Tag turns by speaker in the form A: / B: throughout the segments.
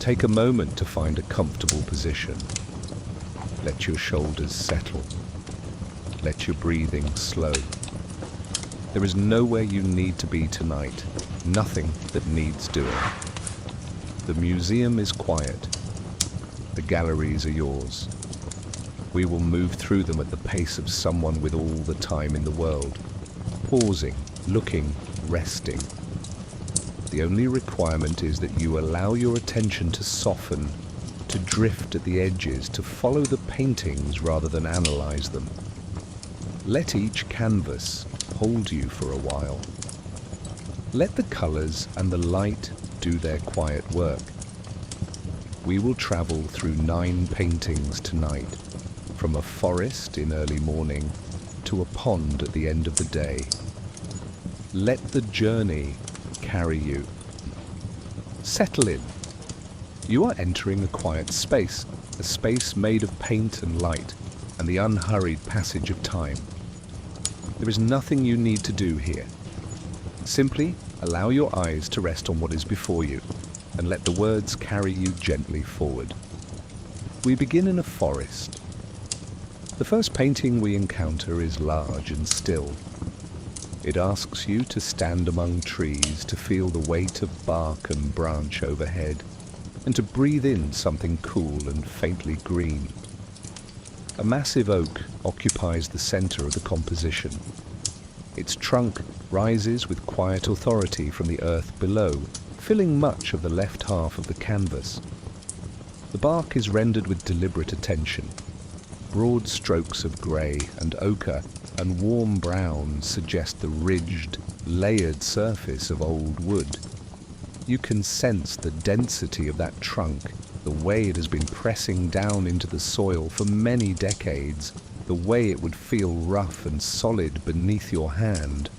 A: Take a moment to find a comfortable position. Let your shoulders settle. Let your breathing slow. There is nowhere you need to be tonight, nothing that needs doing. The museum is quiet. The galleries are yours. We will move through them at the pace of someone with all the time in the world, pausing, looking, resting. The only requirement is that you allow your attention to soften, to drift at the edges, to follow the paintings rather than analyze them. Let each canvas hold you for a while. Let the colors and the light do their quiet work. We will travel through 9 paintings tonight, from a forest in early morning to a pond at the end of the day. Let the journey carry you. Settle in. You are entering a quiet space, a space made of paint and light and the unhurried passage of time. There is nothing you need to do here. Simply allow your eyes to rest on what is before you and let the words carry you gently forward. We begin in a forest. The first painting we encounter is large and still. It asks you to stand among trees, to feel the weight of bark and branch overhead, and to breathe in something cool and faintly green. A massive oak occupies the center of the composition. Its trunk rises with quiet authority from the earth below, filling much of the left half of the canvas. The bark is rendered with deliberate attention. Broad strokes of grey and ochre and warm brown suggest the ridged, layered surface of old wood. You can sense the density of that trunk, the way it has been pressing down into the soil for many decades, the way it would feel rough and solid beneath your hand.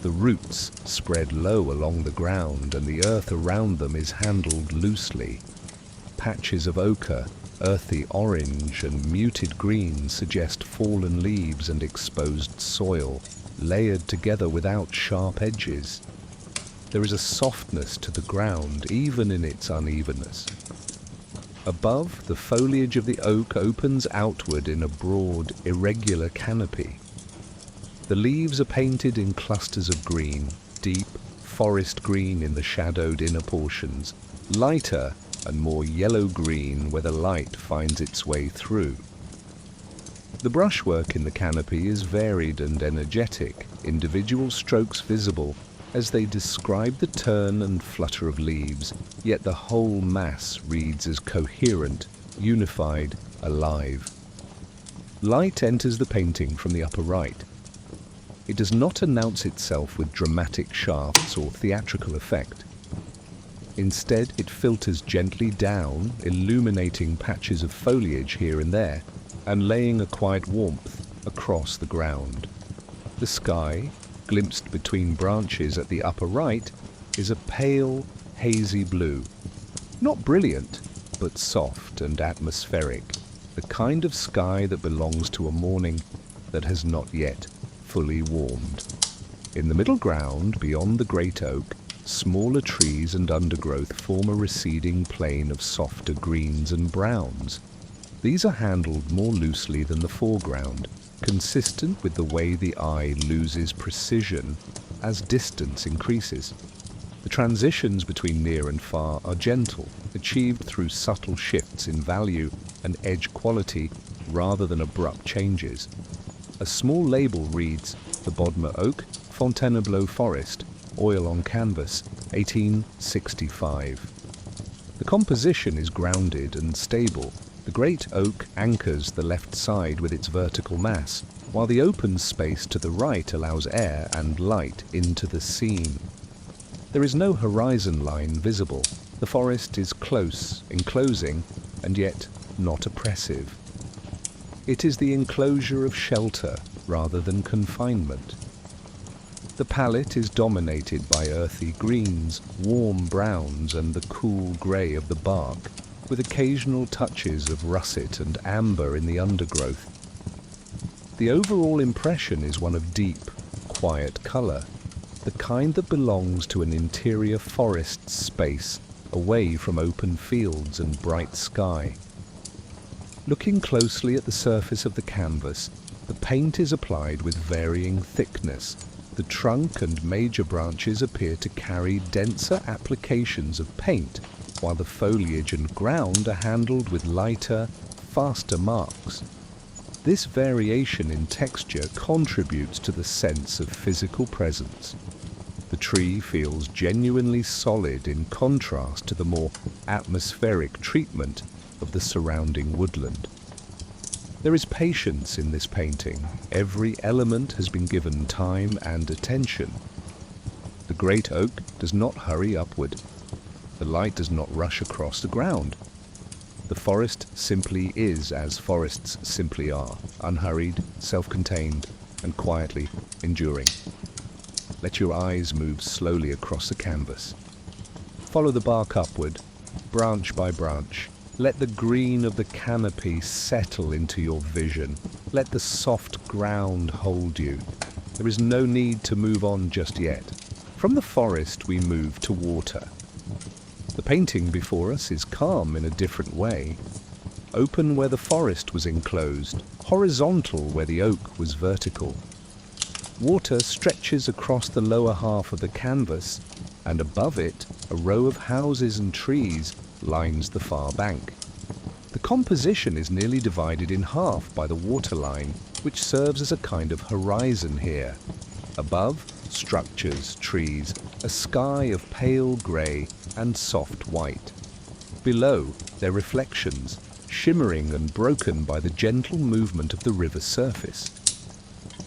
A: The roots spread low along the ground, and the earth around them is handled loosely. Patches of ochre, earthy orange and muted green suggest fallen leaves and exposed soil, layered together without sharp edges. There is a softness to the ground, even in its unevenness. Above, the foliage of the oak opens outward in a broad, irregular canopy. The leaves are painted in clusters of green, deep, forest green in the shadowed inner portions, lighter and more yellow-green where the light finds its way through. The brushwork in the canopy is varied and energetic, individual strokes visible as they describe the turn and flutter of leaves, yet the whole mass reads as coherent, unified, alive. Light enters the painting from the upper right. It does not announce itself with dramatic shafts or theatrical effect. Instead, it filters gently down, illuminating patches of foliage here and there, and laying a quiet warmth across the ground. The sky, glimpsed between branches at the upper right, is a pale, hazy blue. Not brilliant, but soft and atmospheric, the kind of sky that belongs to a morning that has not yet fully warmed. In the middle ground, beyond the great oak, smaller trees and undergrowth form a receding plain of softer greens and browns. These are handled more loosely than the foreground, consistent with the way the eye loses precision as distance increases. The transitions between near and far are gentle, achieved through subtle shifts in value and edge quality rather than abrupt changes. A small label reads, "The Bodmer Oak, Fontainebleau Forest, oil on canvas, 1865. The composition is grounded and stable. The great oak anchors the left side with its vertical mass, while the open space to the right allows air and light into the scene. There is no horizon line visible. The forest is close, enclosing, and yet not oppressive. It is the enclosure of shelter rather than confinement. The palette is dominated by earthy greens, warm browns, and the cool grey of the bark, with occasional touches of russet and amber in the undergrowth. The overall impression is one of deep, quiet colour, the kind that belongs to an interior forest space away from open fields and bright sky. Looking closely at the surface of the canvas, the paint is applied with varying thickness. The trunk and major branches appear to carry denser applications of paint, while the foliage and ground are handled with lighter, faster marks. This variation in texture contributes to the sense of physical presence. The tree feels genuinely solid in contrast to the more atmospheric treatment of the surrounding woodland. There is patience in this painting. Every element has been given time and attention. The great oak does not hurry upward. The light does not rush across the ground. The forest simply is as forests simply are, unhurried, self-contained, and quietly enduring. Let your eyes move slowly across the canvas. Follow the bark upward, branch by branch. Let the green of the canopy settle into your vision. Let the soft ground hold you. There is no need to move on just yet. From the forest we move to water. The painting before us is calm in a different way. Open where the forest was enclosed, horizontal where the oak was vertical. Water stretches across the lower half of the canvas, and above it, a row of houses and trees lines the far bank. The composition is nearly divided in half by the waterline, which serves as a kind of horizon here. Above, structures, trees, a sky of pale grey and soft white. Below, their reflections, shimmering and broken by the gentle movement of the river surface.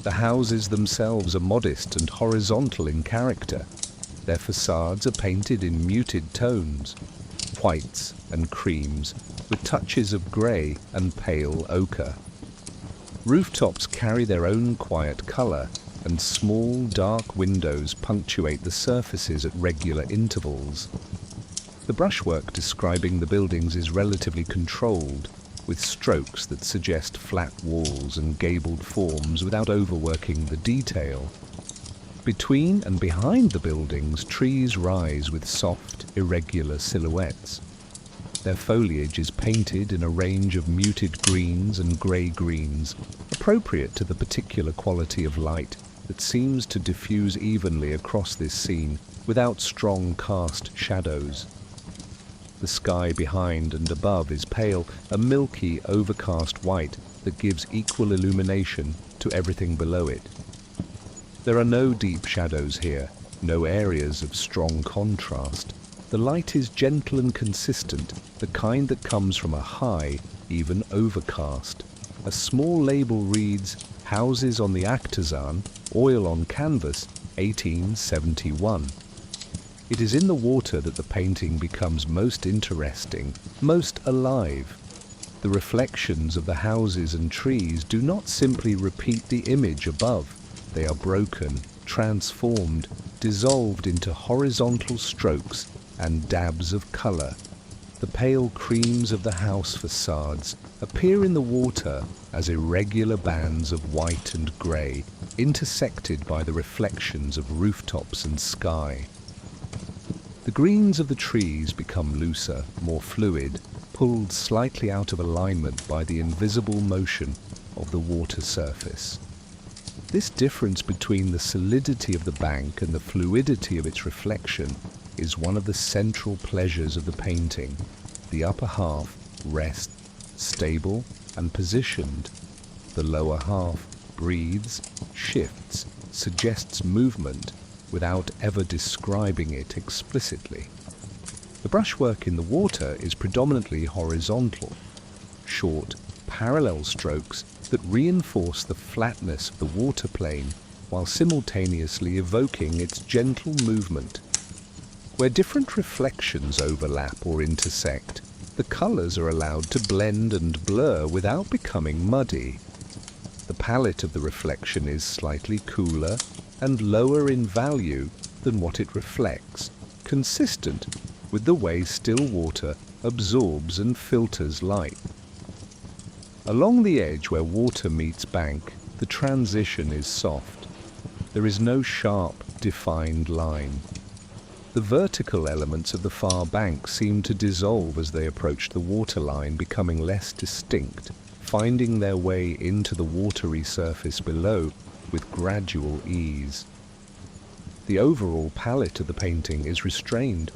A: The houses themselves are modest and horizontal in character. Their facades are painted in muted tones, whites and creams, with touches of grey and pale ochre. Rooftops carry their own quiet colour, and small, dark windows punctuate the surfaces at regular intervals. The brushwork describing the buildings is relatively controlled, with strokes that suggest flat walls and gabled forms without overworking the detail. Between and behind the buildings, trees rise with soft, irregular silhouettes. Their foliage is painted in a range of muted greens and grey-greens, appropriate to the particular quality of light that seems to diffuse evenly across this scene without strong cast shadows. The sky behind and above is pale, a milky, overcast white that gives equal illumination to everything below it. There are no deep shadows here, no areas of strong contrast. The light is gentle and consistent, the kind that comes from a high, even overcast. A small label reads, "Houses on the Aktazan, oil on canvas, 1871. It is in the water that the painting becomes most interesting, most alive. The reflections of the houses and trees do not simply repeat the image above. They are broken, transformed, dissolved into horizontal strokes and dabs of colour. The pale creams of the house facades appear in the water as irregular bands of white and grey, intersected by the reflections of rooftops and sky. The greens of the trees become looser, more fluid, pulled slightly out of alignment by the invisible motion of the water surface. This difference between the solidity of the bank and the fluidity of its reflection is one of the central pleasures of the painting. The upper half rests, stable and positioned. The lower half breathes, shifts, suggests movement without ever describing it explicitly. The brushwork in the water is predominantly horizontal, short, parallel strokes that reinforce the flatness of the water plane while simultaneously evoking its gentle movement. Where different reflections overlap or intersect, the colours are allowed to blend and blur without becoming muddy. The palette of the reflection is slightly cooler and lower in value than what it reflects, consistent with the way still water absorbs and filters light. Along the edge where water meets bank, the transition is soft. There is no sharp, defined line. The vertical elements of the far bank seem to dissolve as they approach the waterline, becoming less distinct, finding their way into the watery surface below with gradual ease. The overall palette of the painting is restrained,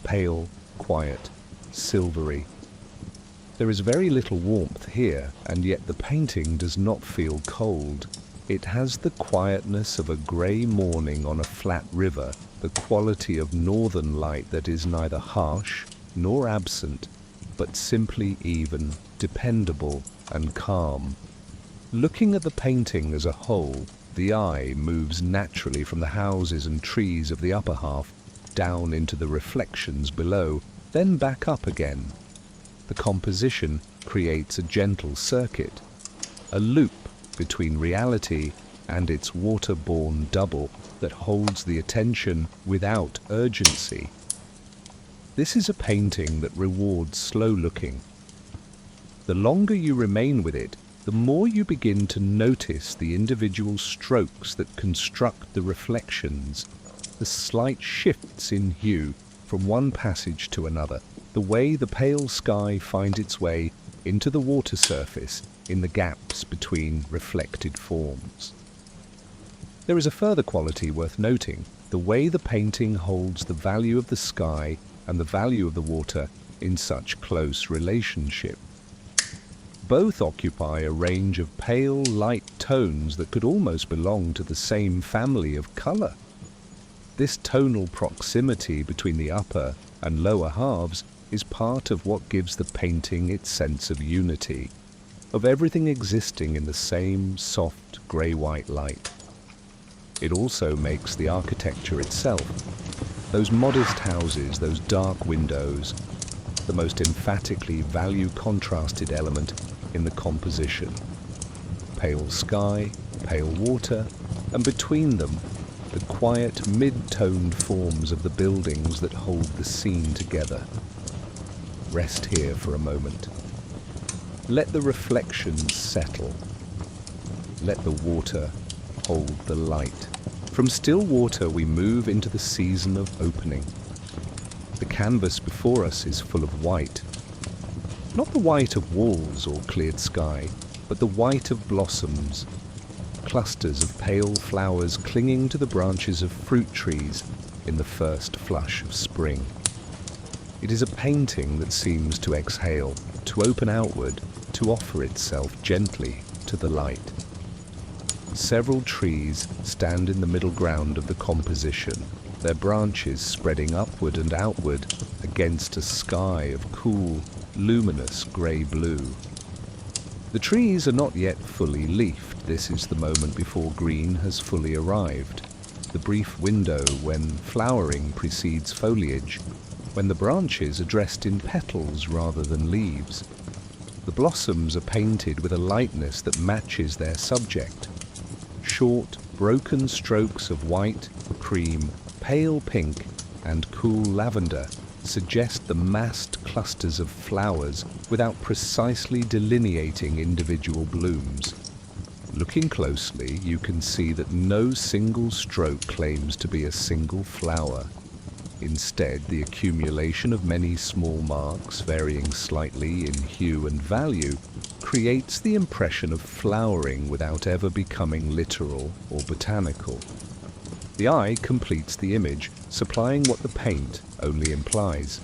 A: pale, quiet, silvery. There is very little warmth here, and yet the painting does not feel cold. It has the quietness of a grey morning on a flat river, the quality of northern light that is neither harsh nor absent, but simply even, dependable and calm. Looking at the painting as a whole, the eye moves naturally from the houses and trees of the upper half down into the reflections below, then back up again. The composition creates a gentle circuit, a loop between reality and its water-borne double that holds the attention without urgency. This is a painting that rewards slow looking. The longer you remain with it, the more you begin to notice the individual strokes that construct the reflections, the slight shifts in hue from one passage to another, the way the pale sky finds its way into the water surface in the gaps between reflected forms. There is a further quality worth noting, the way the painting holds the value of the sky and the value of the water in such close relationship. Both occupy a range of pale, light tones that could almost belong to the same family of colour. This tonal proximity between the upper and lower halves is part of what gives the painting its sense of unity, of everything existing in the same soft grey-white light. It also makes the architecture itself, those modest houses, those dark windows, the most emphatically value-contrasted element in the composition. Pale sky, pale water, and between them, the quiet mid-toned forms of the buildings that hold the scene together. Rest here for a moment. Let the reflections settle. Let the water hold the light. From still water we move into the season of opening. The canvas before us is full of white. Not the white of walls or cleared sky, but the white of blossoms, clusters of pale flowers clinging to the branches of fruit trees in the first flush of spring. It is a painting that seems to exhale, to open outward, to offer itself gently to the light. Several trees stand in the middle ground of the composition, their branches spreading upward and outward against a sky of cool, luminous grey-blue. The trees are not yet fully leafed. This is the moment before green has fully arrived, the brief window when flowering precedes foliage, when the branches are dressed in petals rather than leaves. The blossoms are painted with a lightness that matches their subject. Short, broken strokes of white, cream, pale pink, and cool lavender suggest the massed clusters of flowers without precisely delineating individual blooms. Looking closely, you can see that no single stroke claims to be a single flower. Instead, the accumulation of many small marks, varying slightly in hue and value, creates the impression of flowering without ever becoming literal or botanical. The eye completes the image, supplying what the paint only implies.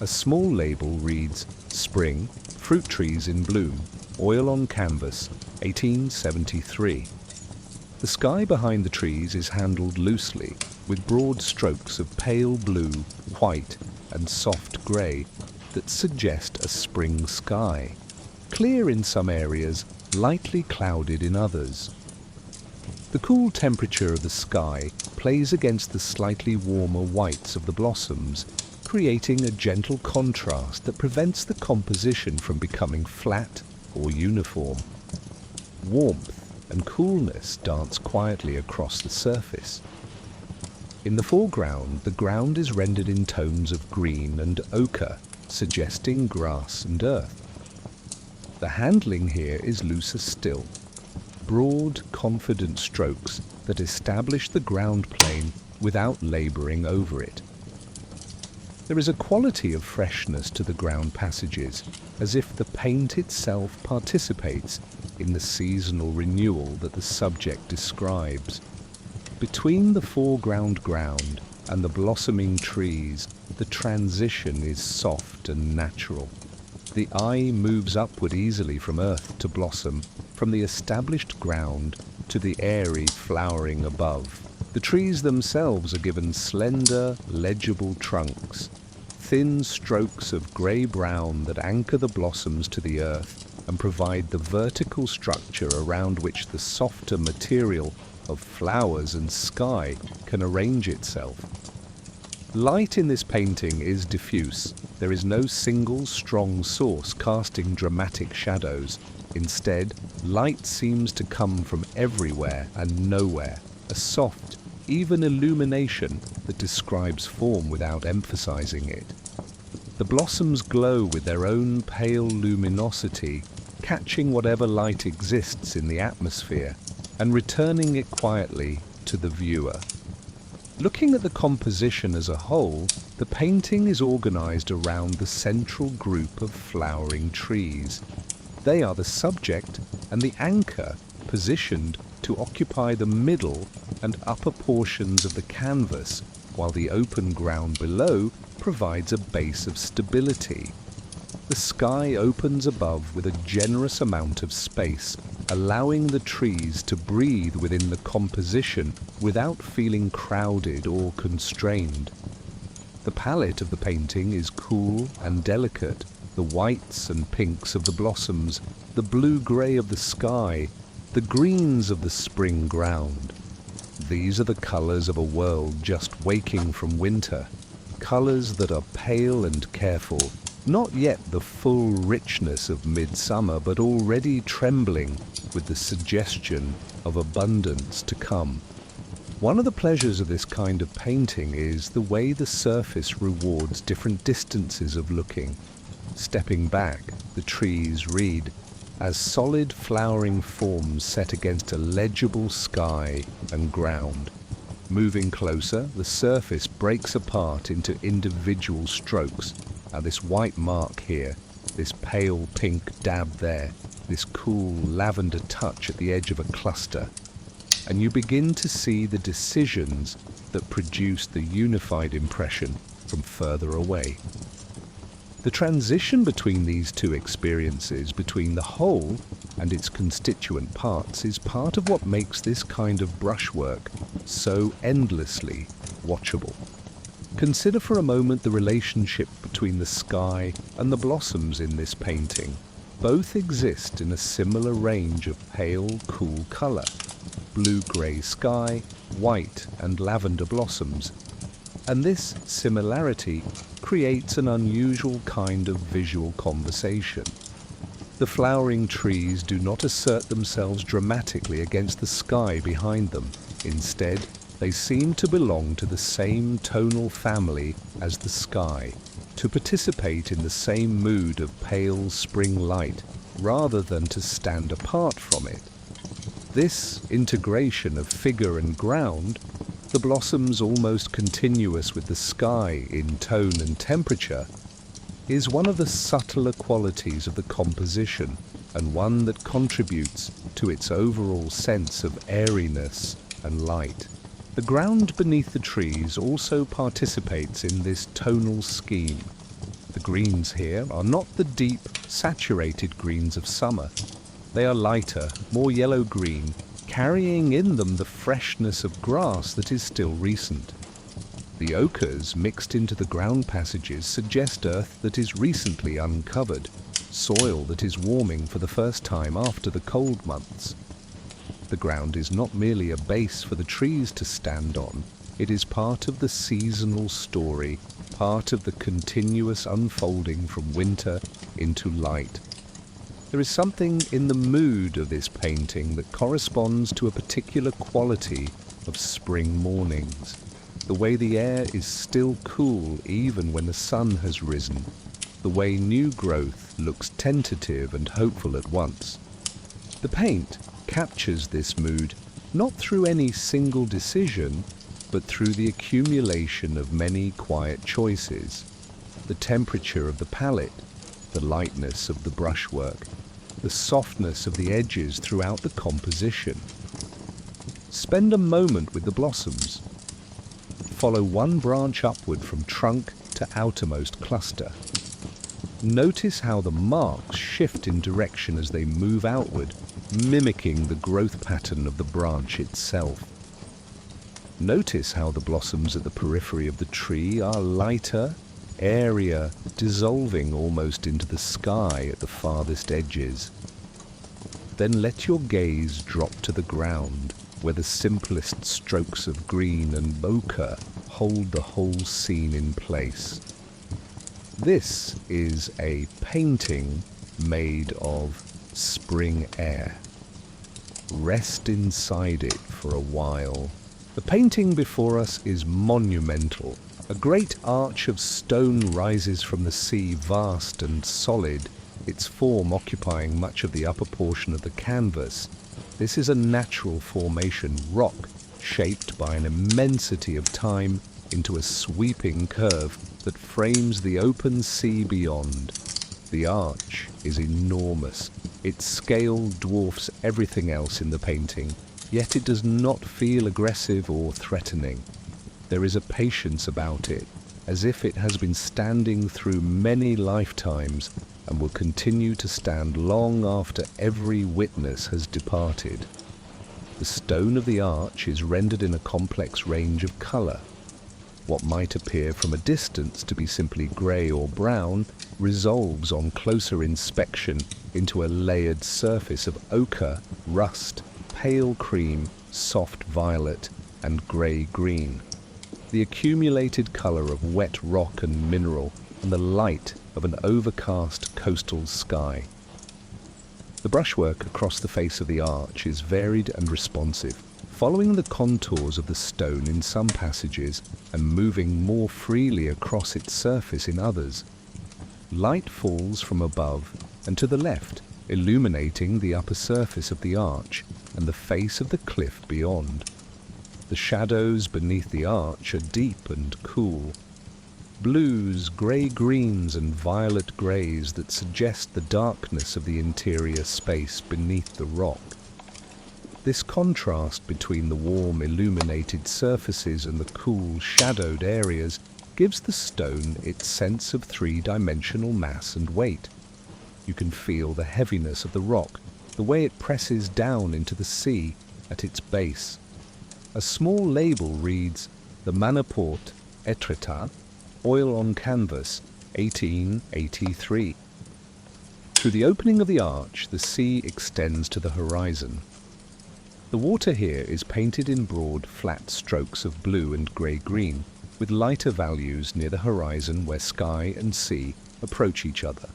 A: A small label reads, "Spring, fruit trees in bloom, oil on canvas, 1873. The sky behind the trees is handled loosely, with broad strokes of pale blue, white, and soft grey that suggest a spring sky, clear in some areas, lightly clouded in others. The cool temperature of the sky plays against the slightly warmer whites of the blossoms, creating a gentle contrast that prevents the composition from becoming flat or uniform. Warmth and coolness dance quietly across the surface. In the foreground, the ground is rendered in tones of green and ochre, suggesting grass and earth. The handling here is looser still. Broad, confident strokes that establish the ground plane without laboring over it. There is a quality of freshness to the ground passages, as if the paint itself participates in the seasonal renewal that the subject describes. Between the foreground ground and the blossoming trees, the transition is soft and natural. The eye moves upward easily from earth to blossom, from the established ground to the airy flowering above. The trees themselves are given slender, legible trunks, thin strokes of grey-brown that anchor the blossoms to the earth and provide the vertical structure around which the softer material of flowers and sky can arrange itself. Light in this painting is diffuse. There is no single strong source casting dramatic shadows. Instead, light seems to come from everywhere and nowhere, a soft, even illumination that describes form without emphasizing it. The blossoms glow with their own pale luminosity, catching whatever light exists in the atmosphere and returning it quietly to the viewer. Looking at the composition as a whole, the painting is organized around the central group of flowering trees. They are the subject and the anchor, positioned to occupy the middle and upper portions of the canvas, while the open ground below provides a base of stability. The sky opens above with a generous amount of space, allowing the trees to breathe within the composition without feeling crowded or constrained. The palette of the painting is cool and delicate, the whites and pinks of the blossoms, the blue-grey of the sky, the greens of the spring ground. These are the colours of a world just waking from winter, colours that are pale and careful, not yet the full richness of midsummer, but already trembling with the suggestion of abundance to come. One of the pleasures of this kind of painting is the way the surface rewards different distances of looking. Stepping back, the trees read as solid flowering forms set against a legible sky and ground. Moving closer, the surface breaks apart into individual strokes. Now this white mark here, this pale pink dab there, this cool lavender touch at the edge of a cluster, and you begin to see the decisions that produce the unified impression from further away. The transition between these two experiences, between the whole and its constituent parts, is part of what makes this kind of brushwork so endlessly watchable. Consider for a moment the relationship between the sky and the blossoms in this painting. Both exist in a similar range of pale, cool colour. Blue-grey sky, white and lavender blossoms. And this similarity creates an unusual kind of visual conversation. The flowering trees do not assert themselves dramatically against the sky behind them. Instead, they seem to belong to the same tonal family as the sky, to participate in the same mood of pale spring light, rather than to stand apart from it. This integration of figure and ground, the blossoms almost continuous with the sky in tone and temperature, is one of the subtler qualities of the composition, and one that contributes to its overall sense of airiness and light. The ground beneath the trees also participates in this tonal scheme. The greens here are not the deep, saturated greens of summer. They are lighter, more yellow-green, carrying in them the freshness of grass that is still recent. The ochres mixed into the ground passages suggest earth that is recently uncovered, soil that is warming for the first time after the cold months. The ground is not merely a base for the trees to stand on, it is part of the seasonal story, part of the continuous unfolding from winter into light. There is something in the mood of this painting that corresponds to a particular quality of spring mornings. The way the air is still cool even when the sun has risen. The way new growth looks tentative and hopeful at once. The paint captures this mood not through any single decision, but through the accumulation of many quiet choices. The temperature of the palette, the lightness of the brushwork, the softness of the edges throughout the composition. Spend a moment with the blossoms. Follow one branch upward from trunk to outermost cluster. Notice how the marks shift in direction as they move outward, mimicking the growth pattern of the branch itself. Notice how the blossoms at the periphery of the tree are lighter, airier, dissolving almost into the sky at the farthest edges. Then let your gaze drop to the ground, where the simplest strokes of green and ochre hold the whole scene in place. This is a painting made of spring air. Rest inside it for a while. The painting before us is monumental. A great arch of stone rises from the sea, vast and solid, its form occupying much of the upper portion of the canvas. This is a natural formation, rock, shaped by an immensity of time into a sweeping curve that frames the open sea beyond. The arch is enormous. Its scale dwarfs everything else in the painting, yet it does not feel aggressive or threatening. There is a patience about it, as if it has been standing through many lifetimes and will continue to stand long after every witness has departed. The stone of the arch is rendered in a complex range of colour. What might appear from a distance to be simply grey or brown resolves on closer inspection into a layered surface of ochre, rust, pale cream, soft violet, and grey-green. The accumulated colour of wet rock and mineral, and the light of an overcast coastal sky. The brushwork across the face of the arch is varied and responsive, following the contours of the stone in some passages and moving more freely across its surface in others. Light falls from above and to the left, illuminating the upper surface of the arch and the face of the cliff beyond. The shadows beneath the arch are deep and cool. Blues, grey-greens and violet greys that suggest the darkness of the interior space beneath the rock. This contrast between the warm illuminated surfaces and the cool shadowed areas gives the stone its sense of three-dimensional mass and weight. You can feel the heaviness of the rock, the way it presses down into the sea at its base. A small label reads, "The Manaport Etretat, Oil on Canvas, 1883. Through the opening of the arch, the sea extends to the horizon. The water here is painted in broad, flat strokes of blue and grey-green, with lighter values near the horizon where sky and sea approach each other.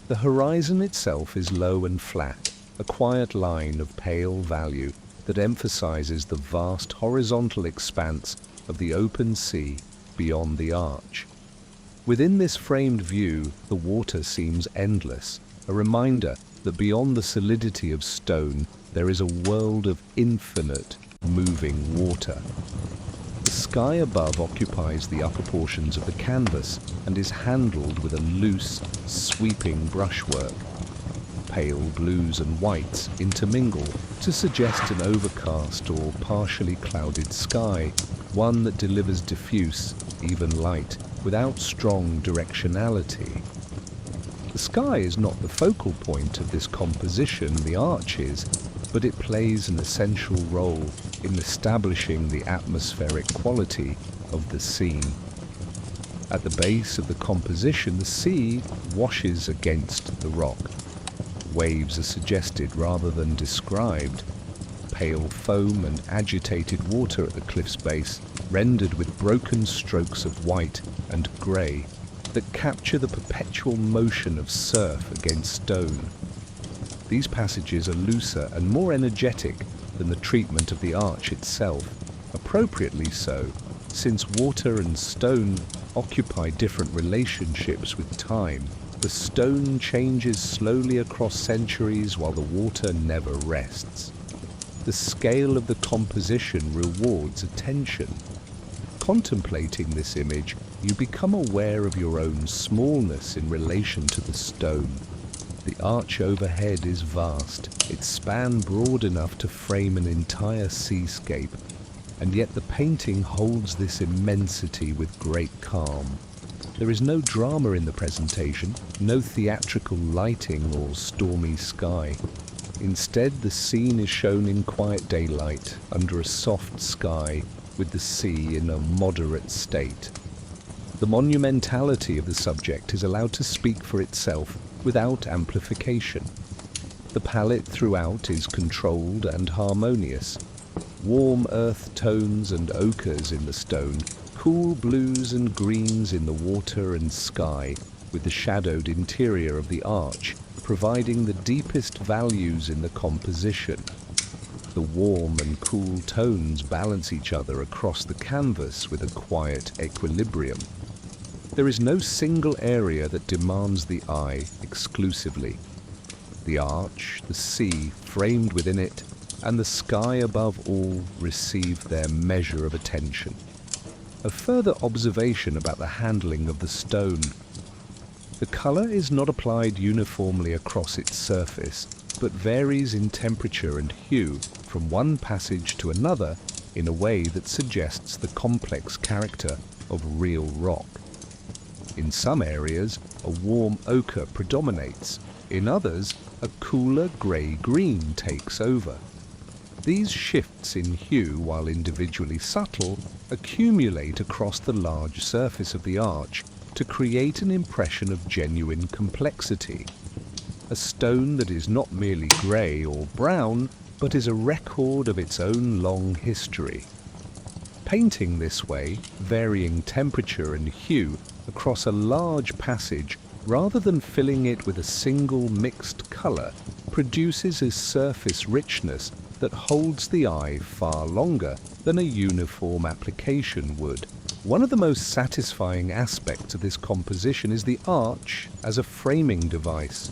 A: The horizon itself is low and flat, a quiet line of pale value that emphasizes the vast horizontal expanse of the open sea beyond the arch. Within this framed view, the water seems endless, a reminder that beyond the solidity of stone, there is a world of infinite, moving water. The sky above occupies the upper portions of the canvas and is handled with a loose, sweeping brushwork. Pale blues and whites intermingle to suggest an overcast or partially clouded sky, one that delivers diffuse, even light, without strong directionality. The sky is not the focal point of this composition, the arch is, but it plays an essential role in establishing the atmospheric quality of the scene. At the base of the composition, the sea washes against the rock. Waves are suggested rather than described. Pale foam and agitated water at the cliff's base, rendered with broken strokes of white and grey that capture the perpetual motion of surf against stone. These passages are looser and more energetic than the treatment of the arch itself, appropriately so, since water and stone occupy different relationships with time. The stone changes slowly across centuries while the water never rests. the scale of the composition rewards attention. Contemplating this image, you become aware of your own smallness in relation to the stone. The arch overhead is vast, its span broad enough to frame an entire seascape, and yet the painting holds this immensity with great calm. There is no drama in the presentation, no theatrical lighting or stormy sky. Instead, the scene is shown in quiet daylight, under a soft sky, with the sea in a moderate state. The monumentality of the subject is allowed to speak for itself without amplification. The palette throughout is controlled and harmonious. Warm earth tones and ochres in the stone, cool blues and greens in the water and sky, with the shadowed interior of the arch, providing the deepest values in the composition. The warm and cool tones balance each other across the canvas with a quiet equilibrium. There is no single area that demands the eye exclusively. The arch, the sea framed within it, and the sky above all receive their measure of attention. A further observation about the handling of the stone. The colour is not applied uniformly across its surface, but varies in temperature and hue from one passage to another in a way that suggests the complex character of real rock. In some areas, a warm ochre predominates. In others, a cooler grey-green takes over. These shifts in hue, while individually subtle, accumulate across the large surface of the arch to create an impression of genuine complexity. A stone that is not merely grey or brown, but is a record of its own long history. Painting this way, varying temperature and hue across a large passage, rather than filling it with a single mixed colour, produces a surface richness that holds the eye far longer than a uniform application would. One of the most satisfying aspects of this composition is the arch as a framing device.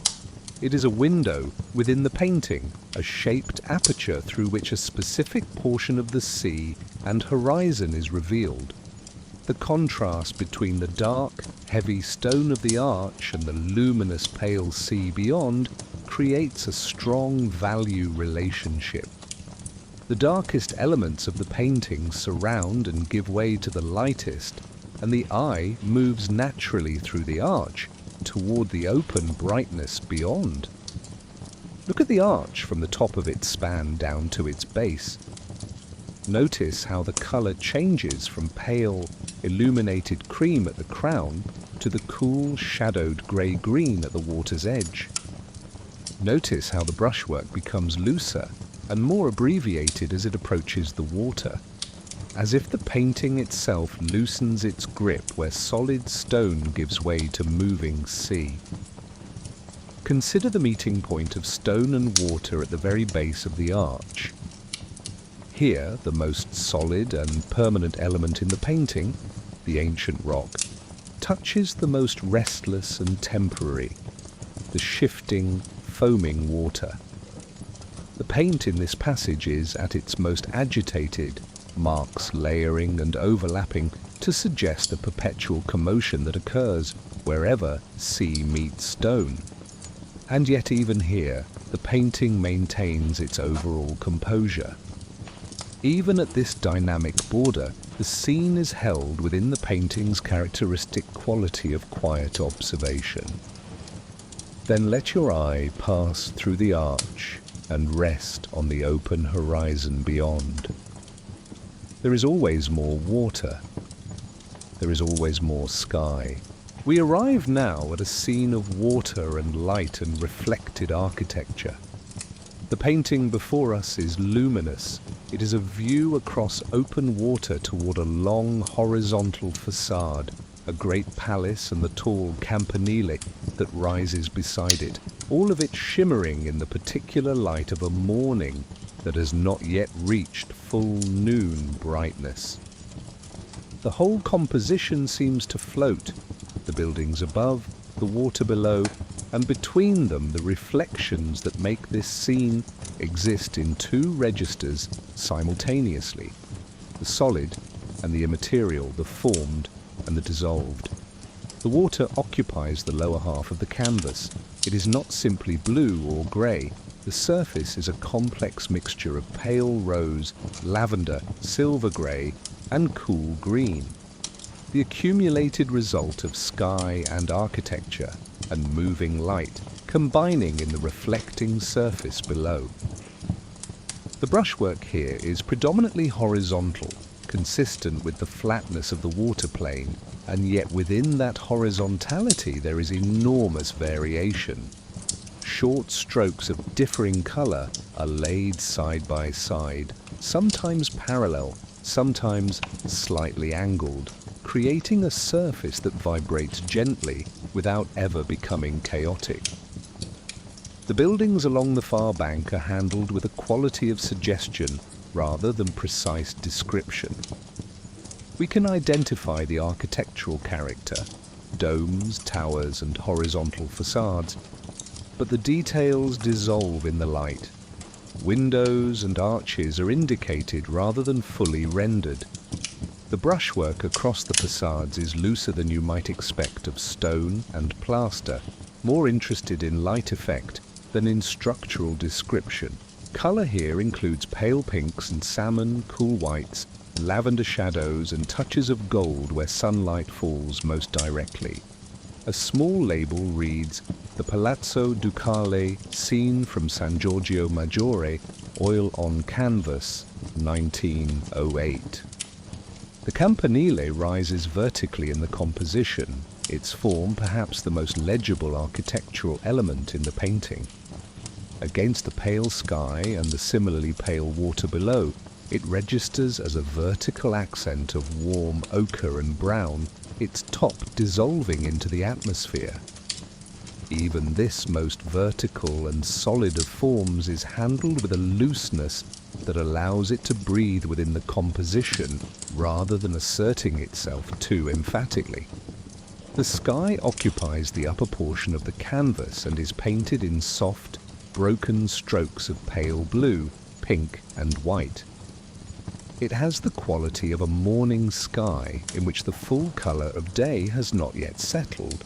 A: It is a window within the painting, a shaped aperture through which a specific portion of the sea and horizon is revealed. The contrast between the dark, heavy stone of the arch and the luminous pale sea beyond creates a strong value relationship. The darkest elements of the painting surround and give way to the lightest, and the eye moves naturally through the arch toward the open brightness beyond. Look at the arch from the top of its span down to its base. Notice how the colour changes from pale, illuminated cream at the crown to the cool, shadowed grey-green at the water's edge. Notice how the brushwork becomes looser and more abbreviated as it approaches the water, as if the painting itself loosens its grip where solid stone gives way to moving sea. Consider the meeting point of stone and water at the very base of the arch. Here, the most solid and permanent element in the painting, the ancient rock, touches the most restless and temporary, the shifting, foaming water. The paint in this passage is, at its most agitated, marks layering and overlapping to suggest the perpetual commotion that occurs wherever sea meets stone. And yet even here, the painting maintains its overall composure. Even at this dynamic border, the scene is held within the painting's characteristic quality of quiet observation. Then let your eye pass through the arch and rest on the open horizon beyond. There is always more water. There is always more sky. We arrive now at a scene of water and light and reflected architecture. The painting before us is luminous. It is a view across open water toward a long horizontal facade, a great palace and the tall campanile that rises beside it, all of it shimmering in the particular light of a morning that has not yet reached full noon brightness. The whole composition seems to float, the buildings above, the water below, and between them the reflections that make this scene exist in two registers simultaneously: the solid and the immaterial, the formed and the dissolved. The water occupies the lower half of the canvas. It is not simply blue or grey. The surface is a complex mixture of pale rose, lavender, silver grey, and cool green, the accumulated result of sky and architecture and moving light combining in the reflecting surface below. The brushwork here is predominantly horizontal, consistent with the flatness of the water plane, and yet within that horizontality there is enormous variation. Short strokes of differing colour are laid side by side, sometimes parallel, sometimes slightly angled, creating a surface that vibrates gently without ever becoming chaotic. The buildings along the far bank are handled with a quality of suggestion rather than precise description. We can identify the architectural character, domes, towers, and horizontal facades, but the details dissolve in the light. Windows and arches are indicated rather than fully rendered. The brushwork across the facades is looser than you might expect of stone and plaster, more interested in light effect than in structural description. Colour here includes pale pinks and salmon, cool whites, lavender shadows and touches of gold where sunlight falls most directly. A small label reads, "The Palazzo Ducale, seen from San Giorgio Maggiore, oil on canvas, 1908. The campanile rises vertically in the composition, its form perhaps the most legible architectural element in the painting. Against the pale sky and the similarly pale water below, it registers as a vertical accent of warm ochre and brown, its top dissolving into the atmosphere. Even this most vertical and solid of forms is handled with a looseness that allows it to breathe within the composition rather than asserting itself too emphatically. The sky occupies the upper portion of the canvas and is painted in soft, broken strokes of pale blue, pink and white. It has the quality of a morning sky in which the full colour of day has not yet settled,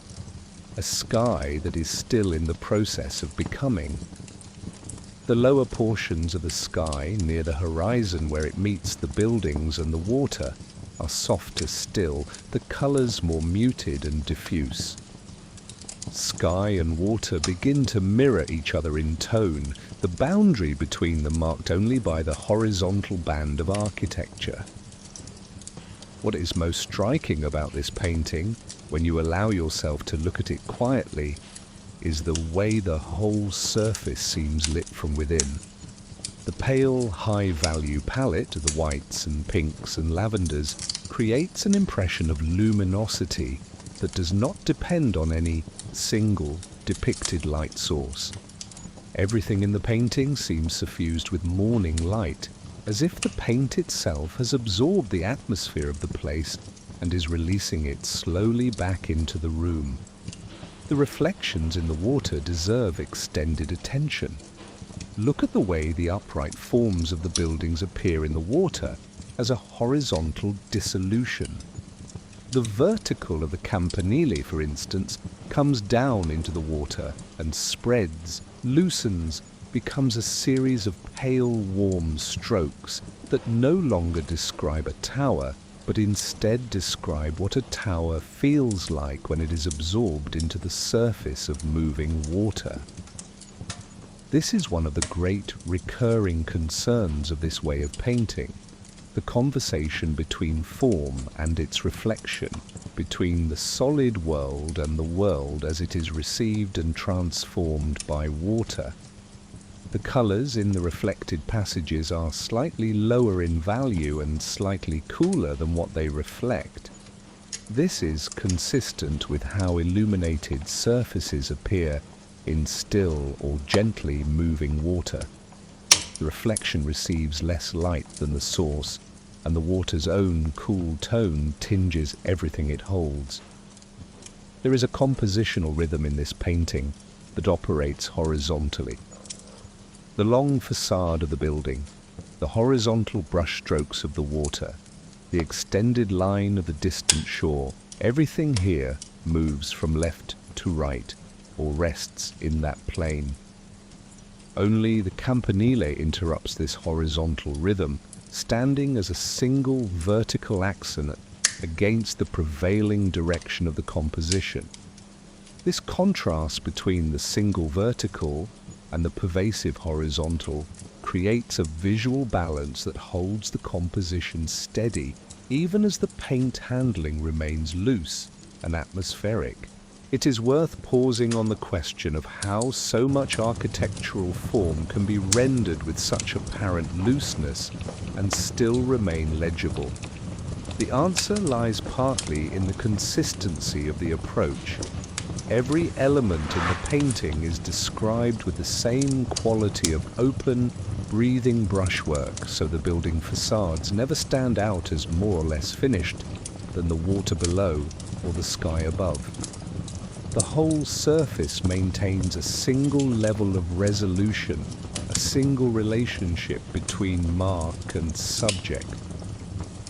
A: a sky that is still in the process of becoming. The lower portions of the sky near the horizon where it meets the buildings and the water are softer still, the colours more muted and diffuse. Sky and water begin to mirror each other in tone, the boundary between them marked only by the horizontal band of architecture. What is most striking about this painting, when you allow yourself to look at it quietly, is the way the whole surface seems lit from within. The pale, high-value palette of the whites and pinks and lavenders creates an impression of luminosity that does not depend on any single depicted light source. Everything in the painting seems suffused with morning light, as if the paint itself has absorbed the atmosphere of the place and is releasing it slowly back into the room. The reflections in the water deserve extended attention. Look at the way the upright forms of the buildings appear in the water as a horizontal dissolution. The vertical of the campanile, for instance, comes down into the water and spreads, loosens, becomes a series of pale, warm strokes that no longer describe a tower, but instead describe what a tower feels like when it is absorbed into the surface of moving water. This is one of the great recurring concerns of this way of painting, the conversation between form and its reflection, between the solid world and the world as it is received and transformed by water. The colours in the reflected passages are slightly lower in value and slightly cooler than what they reflect. This is consistent with how illuminated surfaces appear in still or gently moving water. The reflection receives less light than the source, and the water's own cool tone tinges everything it holds. There is a compositional rhythm in this painting that operates horizontally. The long facade of the building, the horizontal brushstrokes of the water, the extended line of the distant shore, everything here moves from left to right, or rests in that plane. Only the campanile interrupts this horizontal rhythm, standing as a single vertical accent against the prevailing direction of the composition. This contrast between the single vertical and the pervasive horizontal creates a visual balance that holds the composition steady, even as the paint handling remains loose and atmospheric. It is worth pausing on the question of how so much architectural form can be rendered with such apparent looseness and still remain legible. The answer lies partly in the consistency of the approach. Every element in the painting is described with the same quality of open, breathing brushwork, so the building facades never stand out as more or less finished than the water below or the sky above. The whole surface maintains a single level of resolution, a single relationship between mark and subject.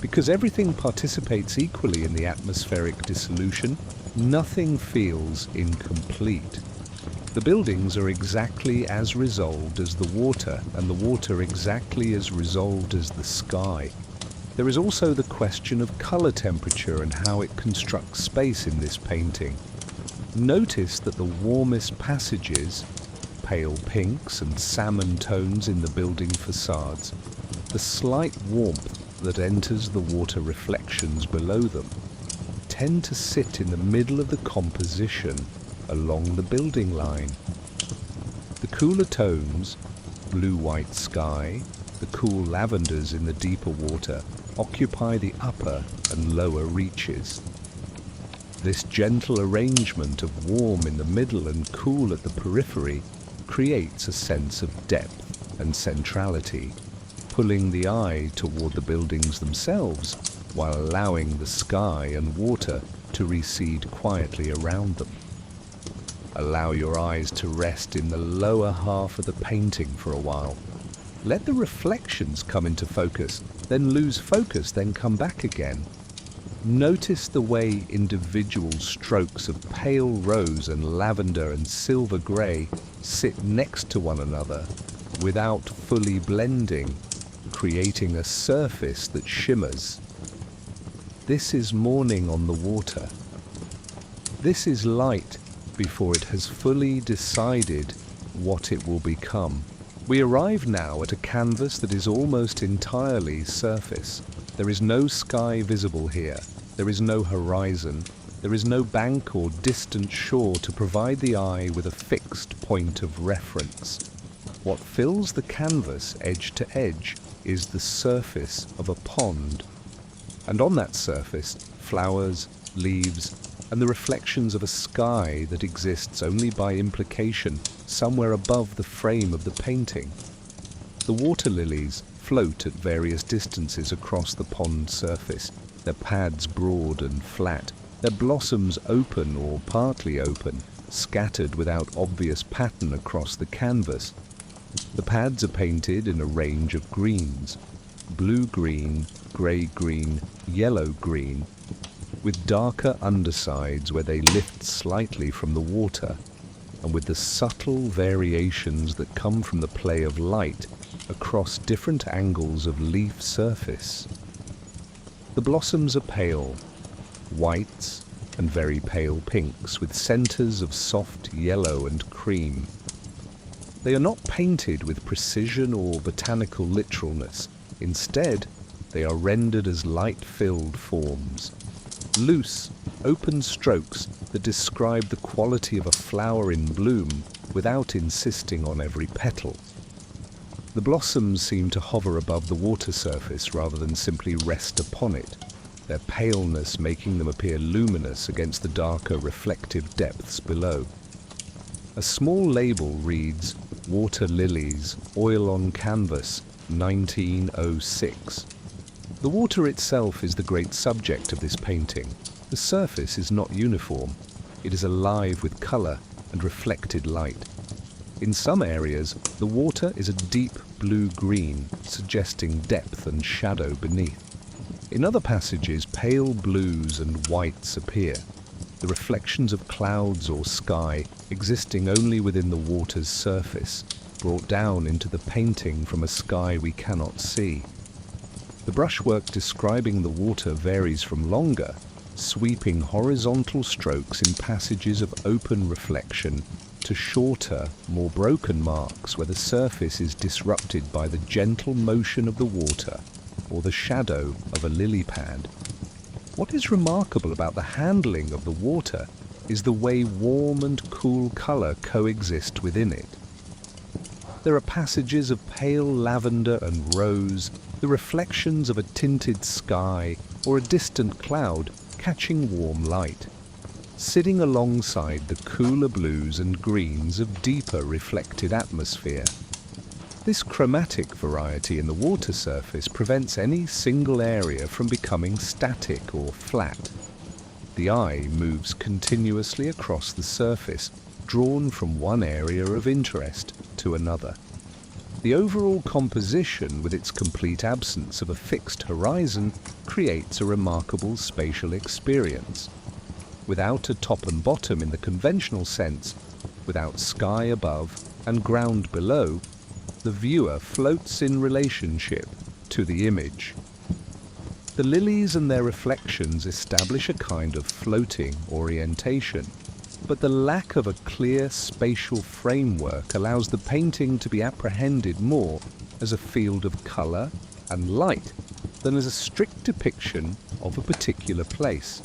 A: Because everything participates equally in the atmospheric dissolution, nothing feels incomplete. The buildings are exactly as resolved as the water, and the water exactly as resolved as the sky. There is also the question of color temperature and how it constructs space in this painting. Notice that the warmest passages, pale pinks and salmon tones in the building facades, the slight warmth that enters the water reflections below them, tend to sit in the middle of the composition along the building line. The cooler tones, blue-white sky, the cool lavenders in the deeper water, occupy the upper and lower reaches. This gentle arrangement of warm in the middle and cool at the periphery creates a sense of depth and centrality, pulling the eye toward the buildings themselves while allowing the sky and water to recede quietly around them. Allow your eyes to rest in the lower half of the painting for a while. Let the reflections come into focus, then lose focus, then come back again. Notice the way individual strokes of pale rose and lavender and silver grey sit next to one another without fully blending, creating a surface that shimmers. This is morning on the water. This is light before it has fully decided what it will become. We arrive now at a canvas that is almost entirely surface. There is no sky visible here. There is no horizon. There is no bank or distant shore to provide the eye with a fixed point of reference. What fills the canvas edge to edge is the surface of a pond. And on that surface, flowers, leaves, and the reflections of a sky that exists only by implication somewhere above the frame of the painting. The water lilies float at various distances across the pond surface, their pads broad and flat, their blossoms open or partly open, scattered without obvious pattern across the canvas. The pads are painted in a range of greens: blue-green, grey-green, yellow-green, with darker undersides where they lift slightly from the water, and with the subtle variations that come from the play of light across different angles of leaf surface. The blossoms are pale, whites and very pale pinks with centres of soft yellow and cream. They are not painted with precision or botanical literalness. Instead, they are rendered as light-filled forms. Loose, open strokes that describe the quality of a flower in bloom without insisting on every petal. The blossoms seem to hover above the water surface rather than simply rest upon it, their paleness making them appear luminous against the darker reflective depths below. A small label reads, "Water Lilies, Oil on Canvas, 1906. The water itself is the great subject of this painting. The surface is not uniform. It is alive with colour and reflected light. In some areas, the water is a deep blue-green, suggesting depth and shadow beneath. In other passages, pale blues and whites appear, the reflections of clouds or sky existing only within the water's surface, brought down into the painting from a sky we cannot see. The brushwork describing the water varies from longer, sweeping horizontal strokes in passages of open reflection to shorter, more broken marks where the surface is disrupted by the gentle motion of the water or the shadow of a lily pad. What is remarkable about the handling of the water is the way warm and cool colour coexist within it. There are passages of pale lavender and rose, the reflections of a tinted sky or a distant cloud catching warm light, sitting alongside the cooler blues and greens of deeper reflected atmosphere. This chromatic variety in the water surface prevents any single area from becoming static or flat. The eye moves continuously across the surface, drawn from one area of interest to another. The overall composition, with its complete absence of a fixed horizon, creates a remarkable spatial experience. Without a top and bottom in the conventional sense, without sky above and ground below, the viewer floats in relationship to the image. The lilies and their reflections establish a kind of floating orientation, but the lack of a clear spatial framework allows the painting to be apprehended more as a field of colour and light than as a strict depiction of a particular place.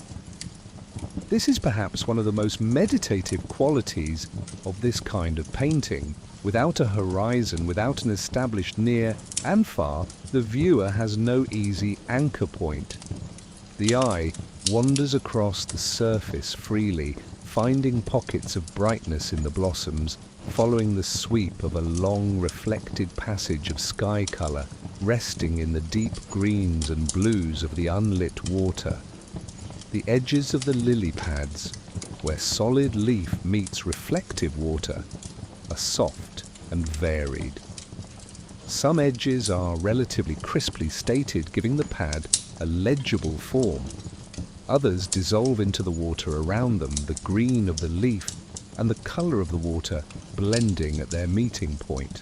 A: This is perhaps one of the most meditative qualities of this kind of painting. Without a horizon, without an established near and far, the viewer has no easy anchor point. The eye wanders across the surface freely, finding pockets of brightness in the blossoms, following the sweep of a long reflected passage of sky colour, resting in the deep greens and blues of the unlit water. The edges of the lily pads, where solid leaf meets reflective water, are soft and varied. Some edges are relatively crisply stated, giving the pad a legible form. Others dissolve into the water around them, the green of the leaf and the colour of the water blending at their meeting point.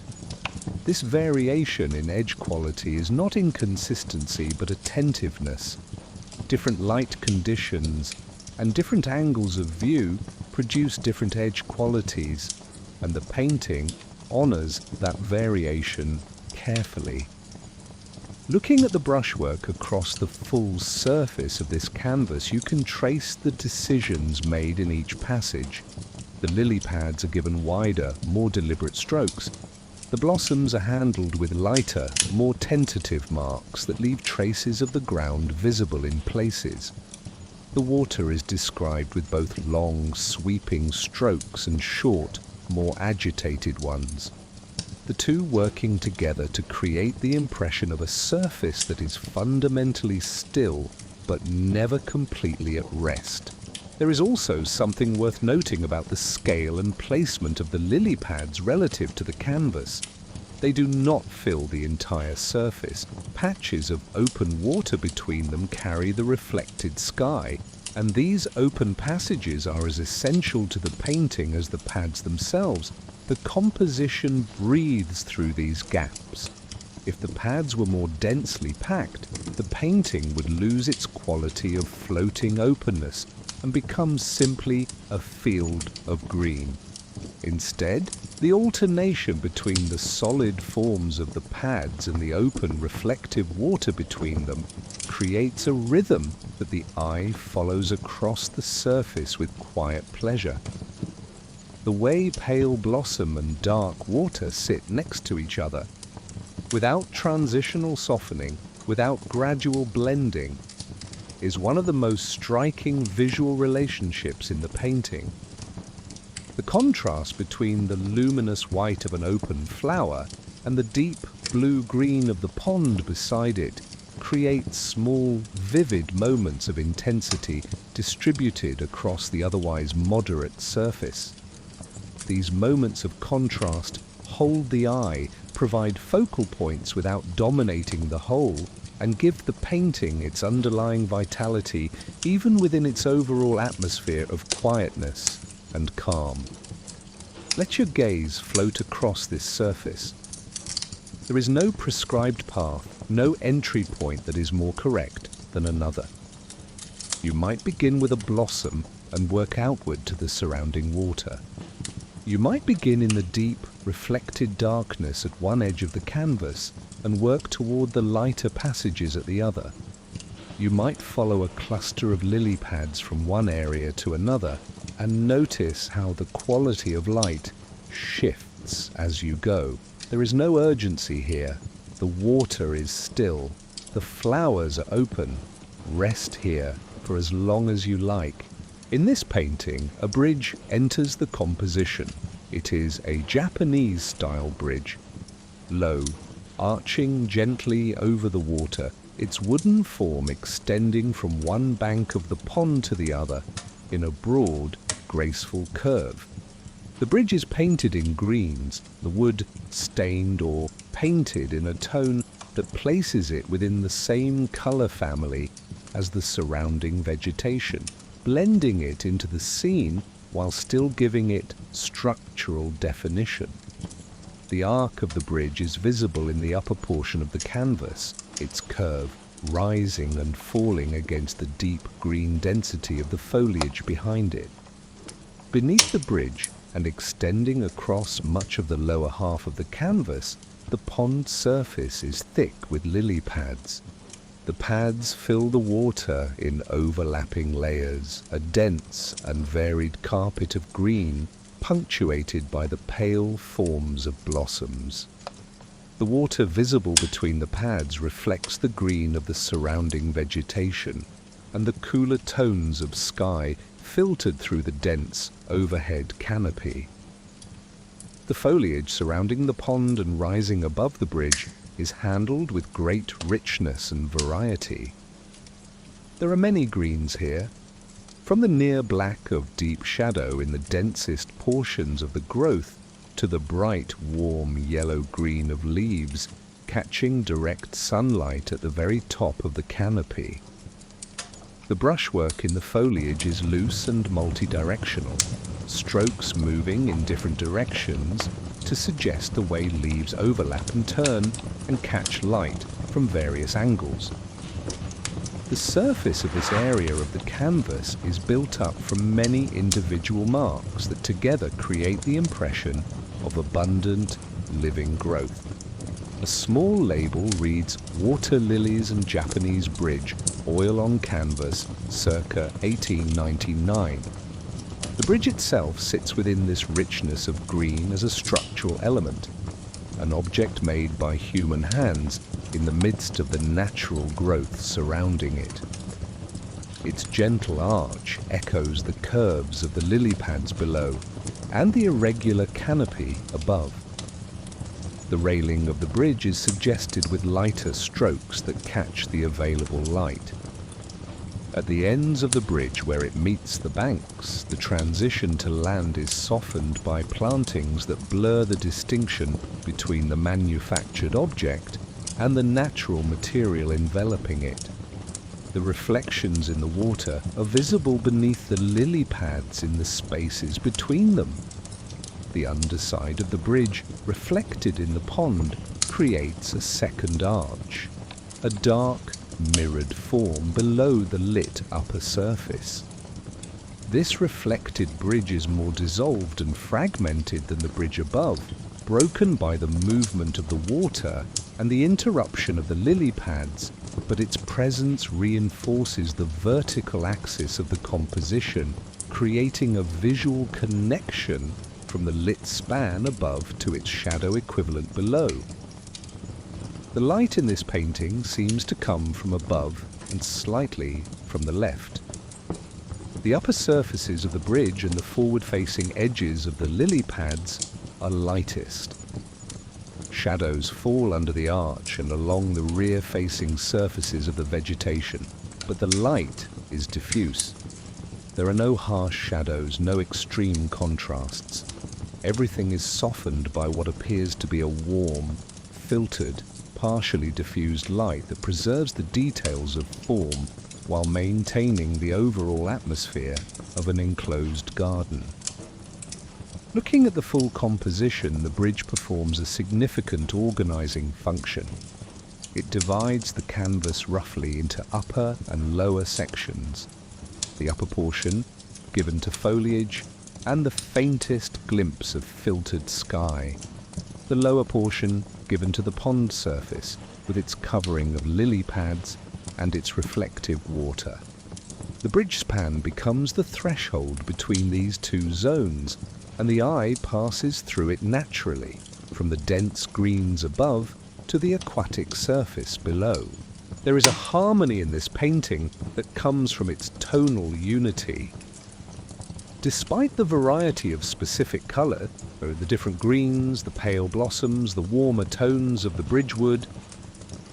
A: This variation in edge quality is not inconsistency but attentiveness. Different light conditions and different angles of view produce different edge qualities, and the painting honours that variation carefully. Looking at the brushwork across the full surface of this canvas, you can trace the decisions made in each passage. The lily pads are given wider, more deliberate strokes. The blossoms are handled with lighter, more tentative marks that leave traces of the ground visible in places. The water is described with both long, sweeping strokes and short, more agitated ones, the two working together to create the impression of a surface that is fundamentally still but never completely at rest. There is also something worth noting about the scale and placement of the lily pads relative to the canvas. They do not fill the entire surface. Patches of open water between them carry the reflected sky, and these open passages are as essential to the painting as the pads themselves. The composition breathes through these gaps. If the pads were more densely packed, the painting would lose its quality of floating openness and become simply a field of green. Instead, the alternation between the solid forms of the pads and the open reflective water between them creates a rhythm that the eye follows across the surface with quiet pleasure. The way pale blossom and dark water sit next to each other, without transitional softening, without gradual blending, is one of the most striking visual relationships in the painting. The contrast between the luminous white of an open flower and the deep blue-green of the pond beside it creates small, vivid moments of intensity distributed across the otherwise moderate surface. these moments of contrast hold the eye, provide focal points without dominating the whole, and give the painting its underlying vitality even within its overall atmosphere of quietness and calm. Let your gaze float across this surface. There is no prescribed path, no entry point that is more correct than another. You might begin with a blossom and work outward to the surrounding water. You might begin in the deep, reflected darkness at one edge of the canvas and work toward the lighter passages at the other. You might follow a cluster of lily pads from one area to another and notice how the quality of light shifts as you go. There is no urgency here. The water is still. The flowers are open. Rest here for as long as you like. In this painting, a bridge enters the composition. It is a Japanese-style bridge. Low, arching gently over the water, its wooden form extending from one bank of the pond to the other in a broad, graceful curve. The bridge is painted in greens, the wood stained or painted in a tone that places it within the same color family as the surrounding vegetation, blending it into the scene while still giving it structural definition. The arc of the bridge is visible in the upper portion of the canvas, its curve rising and falling against the deep green density of the foliage behind it. Beneath the bridge, and extending across much of the lower half of the canvas, the pond surface is thick with lily pads. The pads fill the water in overlapping layers, a dense and varied carpet of green, punctuated by the pale forms of blossoms. The water visible between the pads reflects the green of the surrounding vegetation, and the cooler tones of sky filtered through the dense overhead canopy. The foliage surrounding the pond and rising above the bridge is handled with great richness and variety. There are many greens here, from the near black of deep shadow in the densest portions of the growth to the bright, warm yellow-green of leaves catching direct sunlight at the very top of the canopy. The brushwork in the foliage is loose and multi-directional, strokes moving in different directions to suggest the way leaves overlap and turn and catch light from various angles. The surface of this area of the canvas is built up from many individual marks that together create the impression of abundant, living growth. A small label reads "Water Lilies and Japanese Bridge, Oil on Canvas, circa 1899. The bridge itself sits within this richness of green as a structural element, an object made by human hands in the midst of the natural growth surrounding it. Its gentle arch echoes the curves of the lily pads below and the irregular canopy above. The railing of the bridge is suggested with lighter strokes that catch the available light. At the ends of the bridge where it meets the banks, the transition to land is softened by plantings that blur the distinction between the manufactured object and the natural material enveloping it. The reflections in the water are visible beneath the lily pads in the spaces between them. The underside of the bridge, reflected in the pond, creates a second arch, a dark, mirrored form below the lit upper surface. This reflected bridge is more dissolved and fragmented than the bridge above, broken by the movement of the water and the interruption of the lily pads, but its presence reinforces the vertical axis of the composition, creating a visual connection from the lit span above to its shadow equivalent below. The light in this painting seems to come from above and slightly from the left. The upper surfaces of the bridge and the forward-facing edges of the lily pads are lightest. Shadows fall under the arch and along the rear-facing surfaces of the vegetation, but the light is diffuse. There are no harsh shadows, no extreme contrasts. Everything is softened by what appears to be a warm, filtered, partially diffused light that preserves the details of form while maintaining the overall atmosphere of an enclosed garden. Looking at the full composition, the bridge performs a significant organizing function. It divides the canvas roughly into upper and lower sections. The upper portion, given to foliage and the faintest glimpse of filtered sky. The lower portion, given to the pond surface, with its covering of lily pads and its reflective water. The bridge span becomes the threshold between these two zones, and the eye passes through it naturally, from the dense greens above to the aquatic surface below. There is a harmony in this painting that comes from its tonal unity. Despite the variety of specific colour, the different greens, the pale blossoms, the warmer tones of the bridgewood,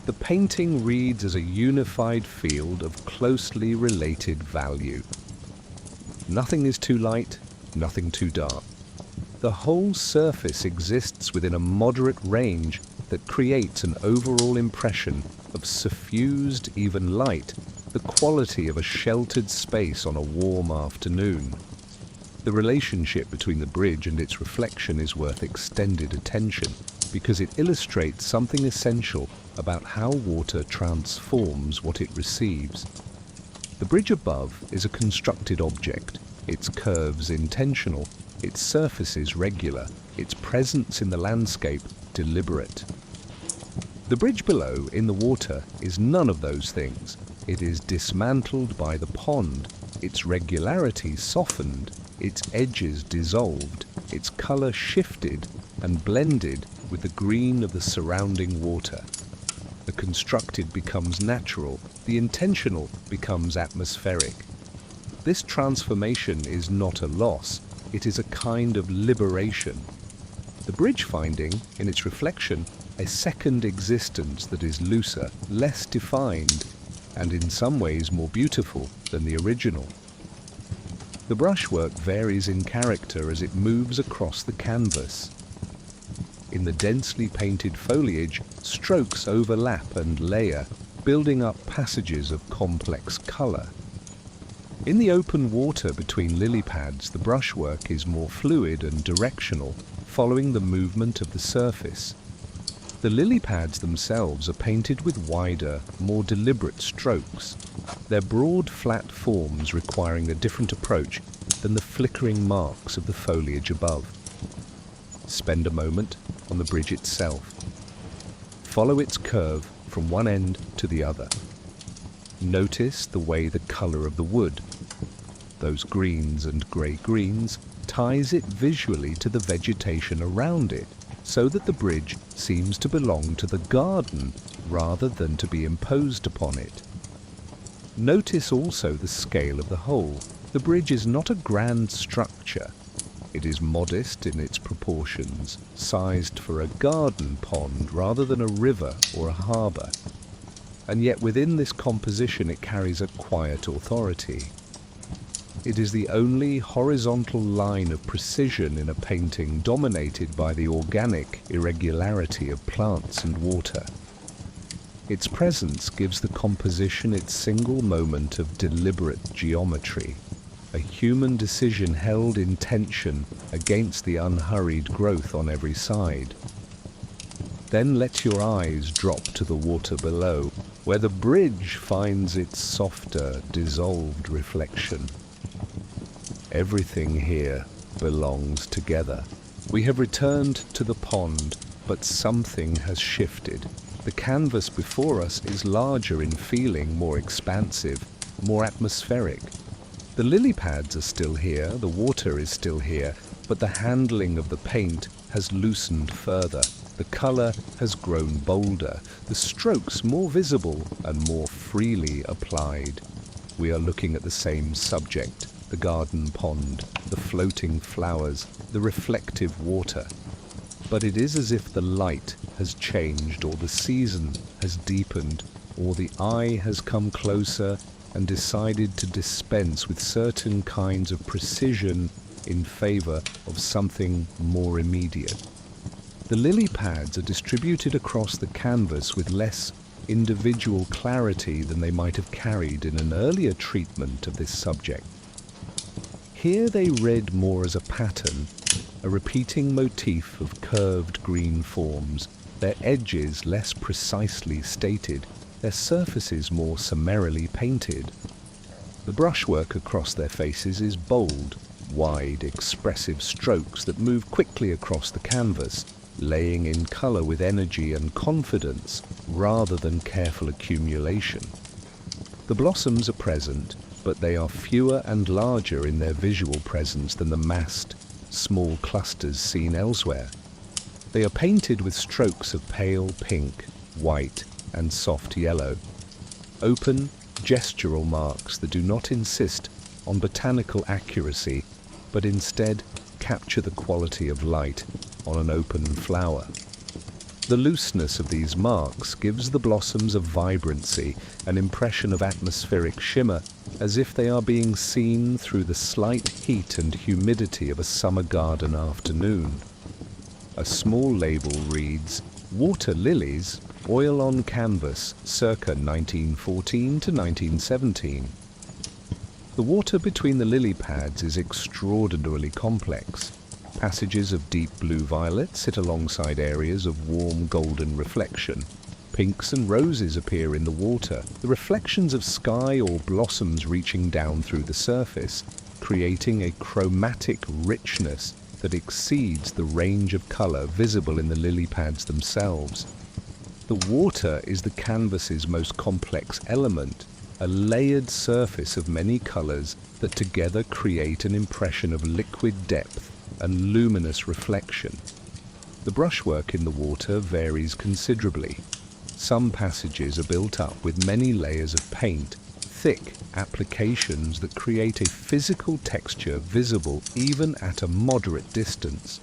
A: the painting reads as a unified field of closely related value. Nothing is too light, nothing too dark. The whole surface exists within a moderate range that creates an overall impression of suffused, even light, the quality of a sheltered space on a warm afternoon. The relationship between the bridge and its reflection is worth extended attention because it illustrates something essential about how water transforms what it receives. The bridge above is a constructed object, its curves intentional, its surfaces regular, its presence in the landscape deliberate. The bridge below, in the water, is none of those things. It is dismantled by the pond, its regularity softened, its edges dissolved, its colour shifted and blended with the green of the surrounding water. The constructed becomes natural, the intentional becomes atmospheric. This transformation is not a loss, it is a kind of liberation. The bridge finding, in its reflection, a second existence that is looser, less defined, and in some ways more beautiful than the original. The brushwork varies in character as it moves across the canvas. In the densely painted foliage, strokes overlap and layer, building up passages of complex colour. In the open water between lily pads, the brushwork is more fluid and directional, following the movement of the surface. The lily pads themselves are painted with wider, more deliberate strokes, their broad, flat forms requiring a different approach than the flickering marks of the foliage above. Spend a moment on the bridge itself. Follow its curve from one end to the other. Notice the way the colour of the wood, those greens and grey-greens, ties it visually to the vegetation around it, so that the bridge seems to belong to the garden rather than to be imposed upon it. Notice also the scale of the whole. The bridge is not a grand structure. It is modest in its proportions, sized for a garden pond rather than a river or a harbour. And yet within this composition it carries a quiet authority. It is the only horizontal line of precision in a painting dominated by the organic irregularity of plants and water. Its presence gives the composition its single moment of deliberate geometry, a human decision held in tension against the unhurried growth on every side. Then let your eyes drop to the water below, where the bridge finds its softer, dissolved reflection. Everything here belongs together. We have returned to the pond, but something has shifted. The canvas before us is larger in feeling, more expansive, more atmospheric. The lily pads are still here, the water is still here, but the handling of the paint has loosened further. The colour has grown bolder, the strokes more visible and more freely applied. We are looking at the same subject, the garden pond, the floating flowers, the reflective water. But it is as if the light has changed, or the season has deepened, or the eye has come closer and decided to dispense with certain kinds of precision in favor of something more immediate. The lily pads are distributed across the canvas with less individual clarity than they might have carried in an earlier treatment of this subject. Here they read more as a pattern, a repeating motif of curved green forms, their edges less precisely stated, their surfaces more summarily painted. The brushwork across their faces is bold, wide, expressive strokes that move quickly across the canvas, laying in colour with energy and confidence rather than careful accumulation. The blossoms are present, but they are fewer and larger in their visual presence than the massed, small clusters seen elsewhere. They are painted with strokes of pale pink, white, and soft yellow. Open, gestural marks that do not insist on botanical accuracy, but instead capture the quality of light on an open flower. The looseness of these marks gives the blossoms a vibrancy, an impression of atmospheric shimmer, as if they are being seen through the slight heat and humidity of a summer garden afternoon. A small label reads, "Water lilies, oil on canvas, circa 1914 to 1917. The water between the lily pads is extraordinarily complex. Passages of deep blue-violet sit alongside areas of warm golden reflection. Pinks and roses appear in the water, the reflections of sky or blossoms reaching down through the surface, creating a chromatic richness that exceeds the range of colour visible in the lily pads themselves. The water is the canvas's most complex element, a layered surface of many colours that together create an impression of liquid depth and luminous reflection. The brushwork in the water varies considerably. Some passages are built up with many layers of paint, thick applications that create a physical texture visible even at a moderate distance.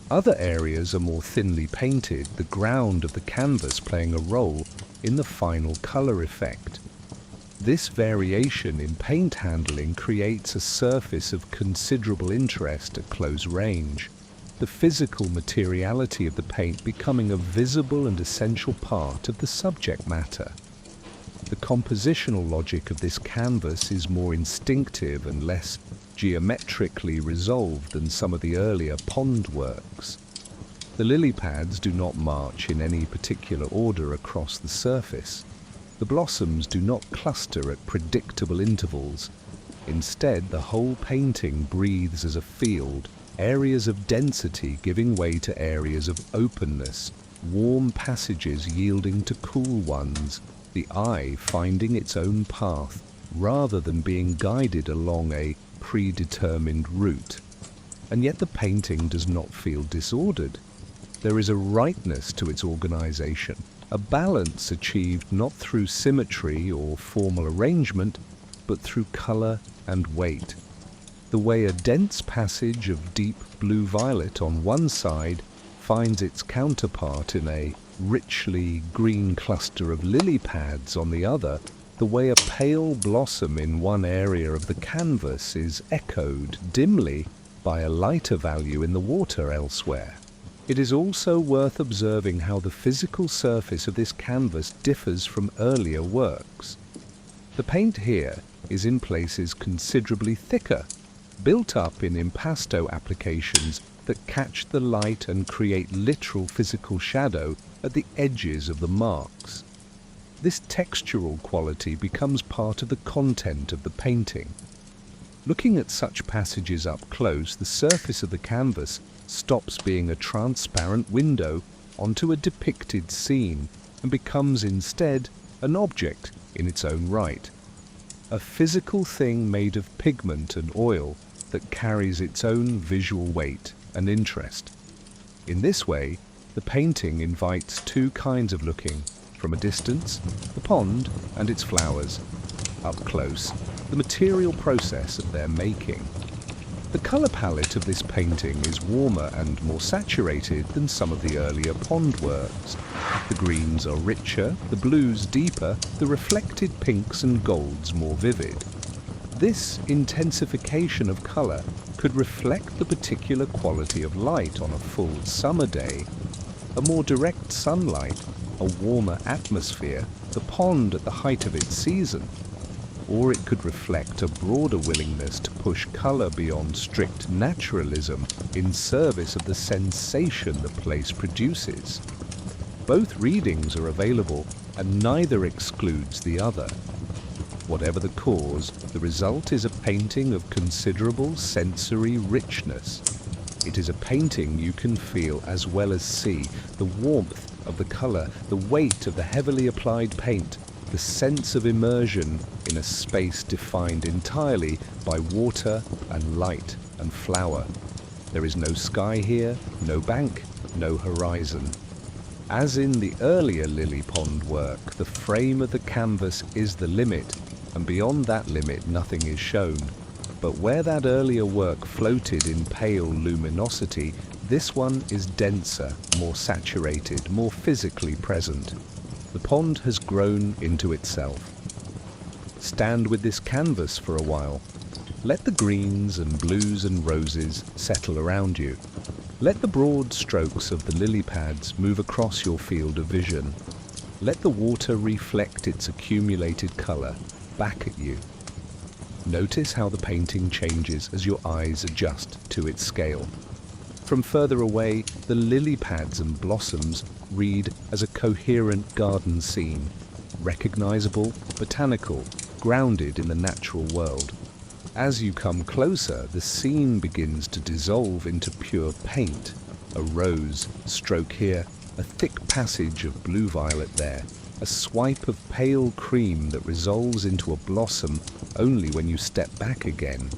A: Other areas are more thinly painted, the ground of the canvas playing a role in the final colour effect. This variation in paint handling creates a surface of considerable interest at close range, the physical materiality of the paint becoming a visible and essential part of the subject matter. The compositional logic of this canvas is more instinctive and less geometrically resolved than some of the earlier pond works. The lily pads do not march in any particular order across the surface. The blossoms do not cluster at predictable intervals. Instead, the whole painting breathes as a field, areas of density giving way to areas of openness, warm passages yielding to cool ones, the eye finding its own path rather than being guided along a predetermined route. And yet the painting does not feel disordered. There is a rightness to its organization, a balance achieved not through symmetry or formal arrangement, but through color and weight. The way a dense passage of deep blue-violet on one side finds its counterpart in a richly green cluster of lily pads on the other, the way a pale blossom in one area of the canvas is echoed dimly by a lighter value in the water elsewhere. It is also worth observing how the physical surface of this canvas differs from earlier works. The paint here is in places considerably thicker, built up in impasto applications that catch the light and create literal physical shadow at the edges of the marks. This textural quality becomes part of the content of the painting. Looking at such passages up close, the surface of the canvas stops being a transparent window onto a depicted scene and becomes instead an object in its own right, a physical thing made of pigment and oil that carries its own visual weight and interest. In this way, the painting invites two kinds of looking: from a distance, the pond and its flowers; up close, the material process of their making. The colour palette of this painting is warmer and more saturated than some of the earlier pond works. The greens are richer, the blues deeper, the reflected pinks and golds more vivid. This intensification of color could reflect the particular quality of light on a full summer day, a more direct sunlight, a warmer atmosphere, the pond at the height of its season, or it could reflect a broader willingness to push color beyond strict naturalism in service of the sensation the place produces. Both readings are available, and neither excludes the other. Whatever the cause, the result is a painting of considerable sensory richness. It is a painting you can feel as well as see, the warmth of the color, the weight of the heavily applied paint, the sense of immersion in a space defined entirely by water and light and flower. There is no sky here, no bank, no horizon. As in the earlier Lily Pond work, the frame of the canvas is the limit, and beyond that limit nothing is shown. But where that earlier work floated in pale luminosity, this one is denser, more saturated, more physically present. The pond has grown into itself. Stand with this canvas for a while. Let the greens and blues and roses settle around you. Let the broad strokes of the lily pads move across your field of vision. Let the water reflect its accumulated color back at you. Notice how the painting changes as your eyes adjust to its scale. From further away, the lily pads and blossoms read as a coherent garden scene, recognizable, botanical, grounded in the natural world. As you come closer, the scene begins to dissolve into pure paint. A rose, stroke here, a thick passage of blue-violet there, a swipe of pale cream that resolves into a blossom only when you step back again.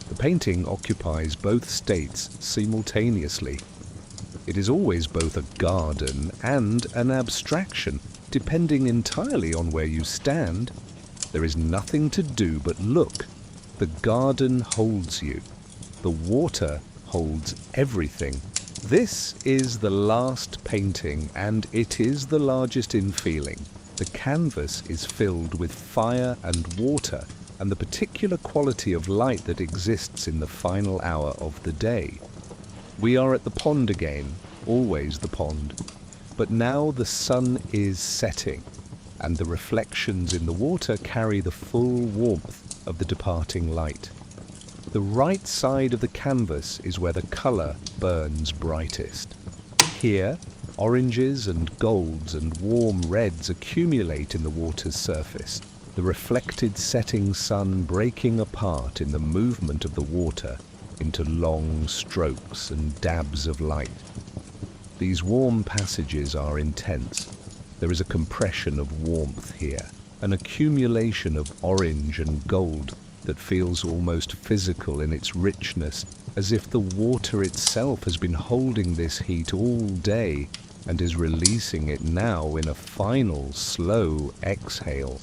A: The painting occupies both states simultaneously. It is always both a garden and an abstraction, depending entirely on where you stand. There is nothing to do but look. The garden holds you. The water holds everything. This is the last painting, and it is the largest in feeling. The canvas is filled with fire and water, and the particular quality of light that exists in the final hour of the day. We are at the pond again, always the pond. But now the sun is setting, and the reflections in the water carry the full warmth of the departing light. The right side of the canvas is where the color burns brightest. Here, oranges and golds and warm reds accumulate in the water's surface, the reflected setting sun breaking apart in the movement of the water into long strokes and dabs of light. These warm passages are intense. There is a compression of warmth here, an accumulation of orange and gold that feels almost physical in its richness, as if the water itself has been holding this heat all day and is releasing it now in a final, slow exhale.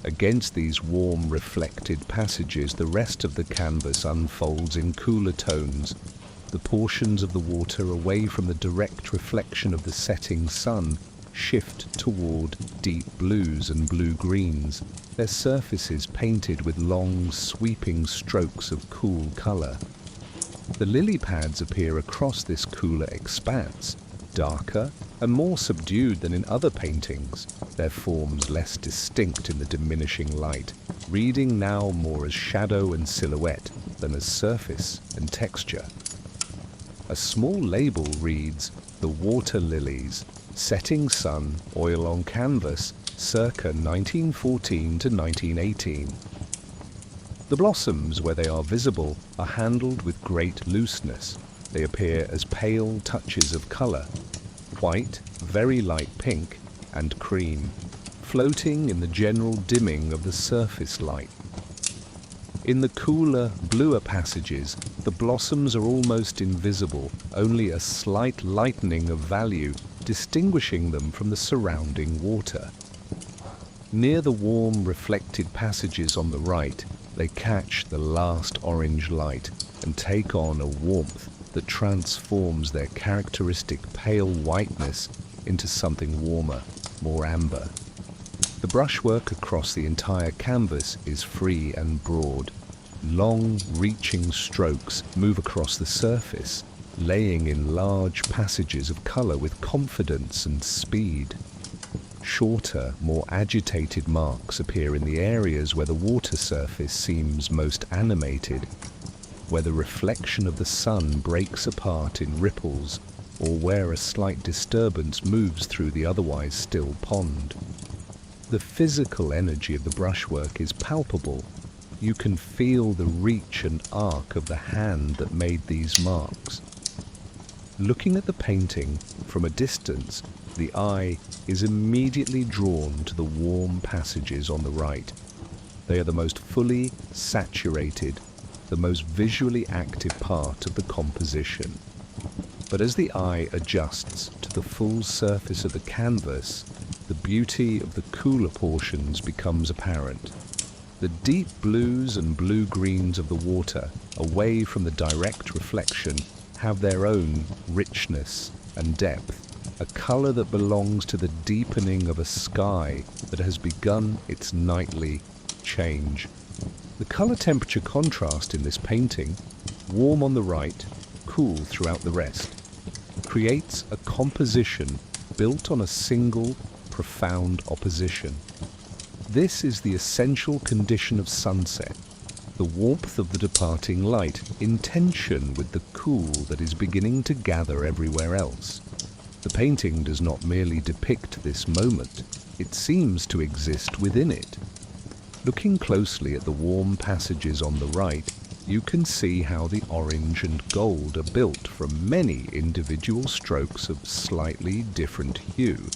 A: Against these warm, reflected passages, the rest of the canvas unfolds in cooler tones. The portions of the water away from the direct reflection of the setting sun shift toward deep blues and blue-greens, their surfaces painted with long, sweeping strokes of cool color. The lily pads appear across this cooler expanse, darker and more subdued than in other paintings, their forms less distinct in the diminishing light, reading now more as shadow and silhouette than as surface and texture. A small label reads, "The Water Lilies, Setting Sun, Oil on Canvas, circa 1914 to 1918. The blossoms, where they are visible, are handled with great looseness. They appear as pale touches of color, white, very light pink, and cream, floating in the general dimming of the surface light. In the cooler, bluer passages, the blossoms are almost invisible, only a slight lightening of value distinguishing them from the surrounding water. Near the warm, reflected passages on the right, they catch the last orange light and take on a warmth that transforms their characteristic pale whiteness into something warmer, more amber. The brushwork across the entire canvas is free and broad. Long, reaching strokes move across the surface, laying in large passages of colour with confidence and speed. Shorter, more agitated marks appear in the areas where the water surface seems most animated, where the reflection of the sun breaks apart in ripples, or where a slight disturbance moves through the otherwise still pond. The physical energy of the brushwork is palpable. You can feel the reach and arc of the hand that made these marks. Looking at the painting from a distance, the eye is immediately drawn to the warm passages on the right. They are the most fully saturated, the most visually active part of the composition. But as the eye adjusts to the full surface of the canvas, the beauty of the cooler portions becomes apparent. The deep blues and blue-greens of the water, away from the direct reflection, have their own richness and depth, a colour that belongs to the deepening of a sky that has begun its nightly change. The colour-temperature contrast in this painting, warm on the right, cool throughout the rest, creates a composition built on a single, profound opposition. This is the essential condition of sunset, the warmth of the departing light in tension with the cool that is beginning to gather everywhere else. The painting does not merely depict this moment, it seems to exist within it. Looking closely at the warm passages on the right, you can see how the orange and gold are built from many individual strokes of slightly different hue.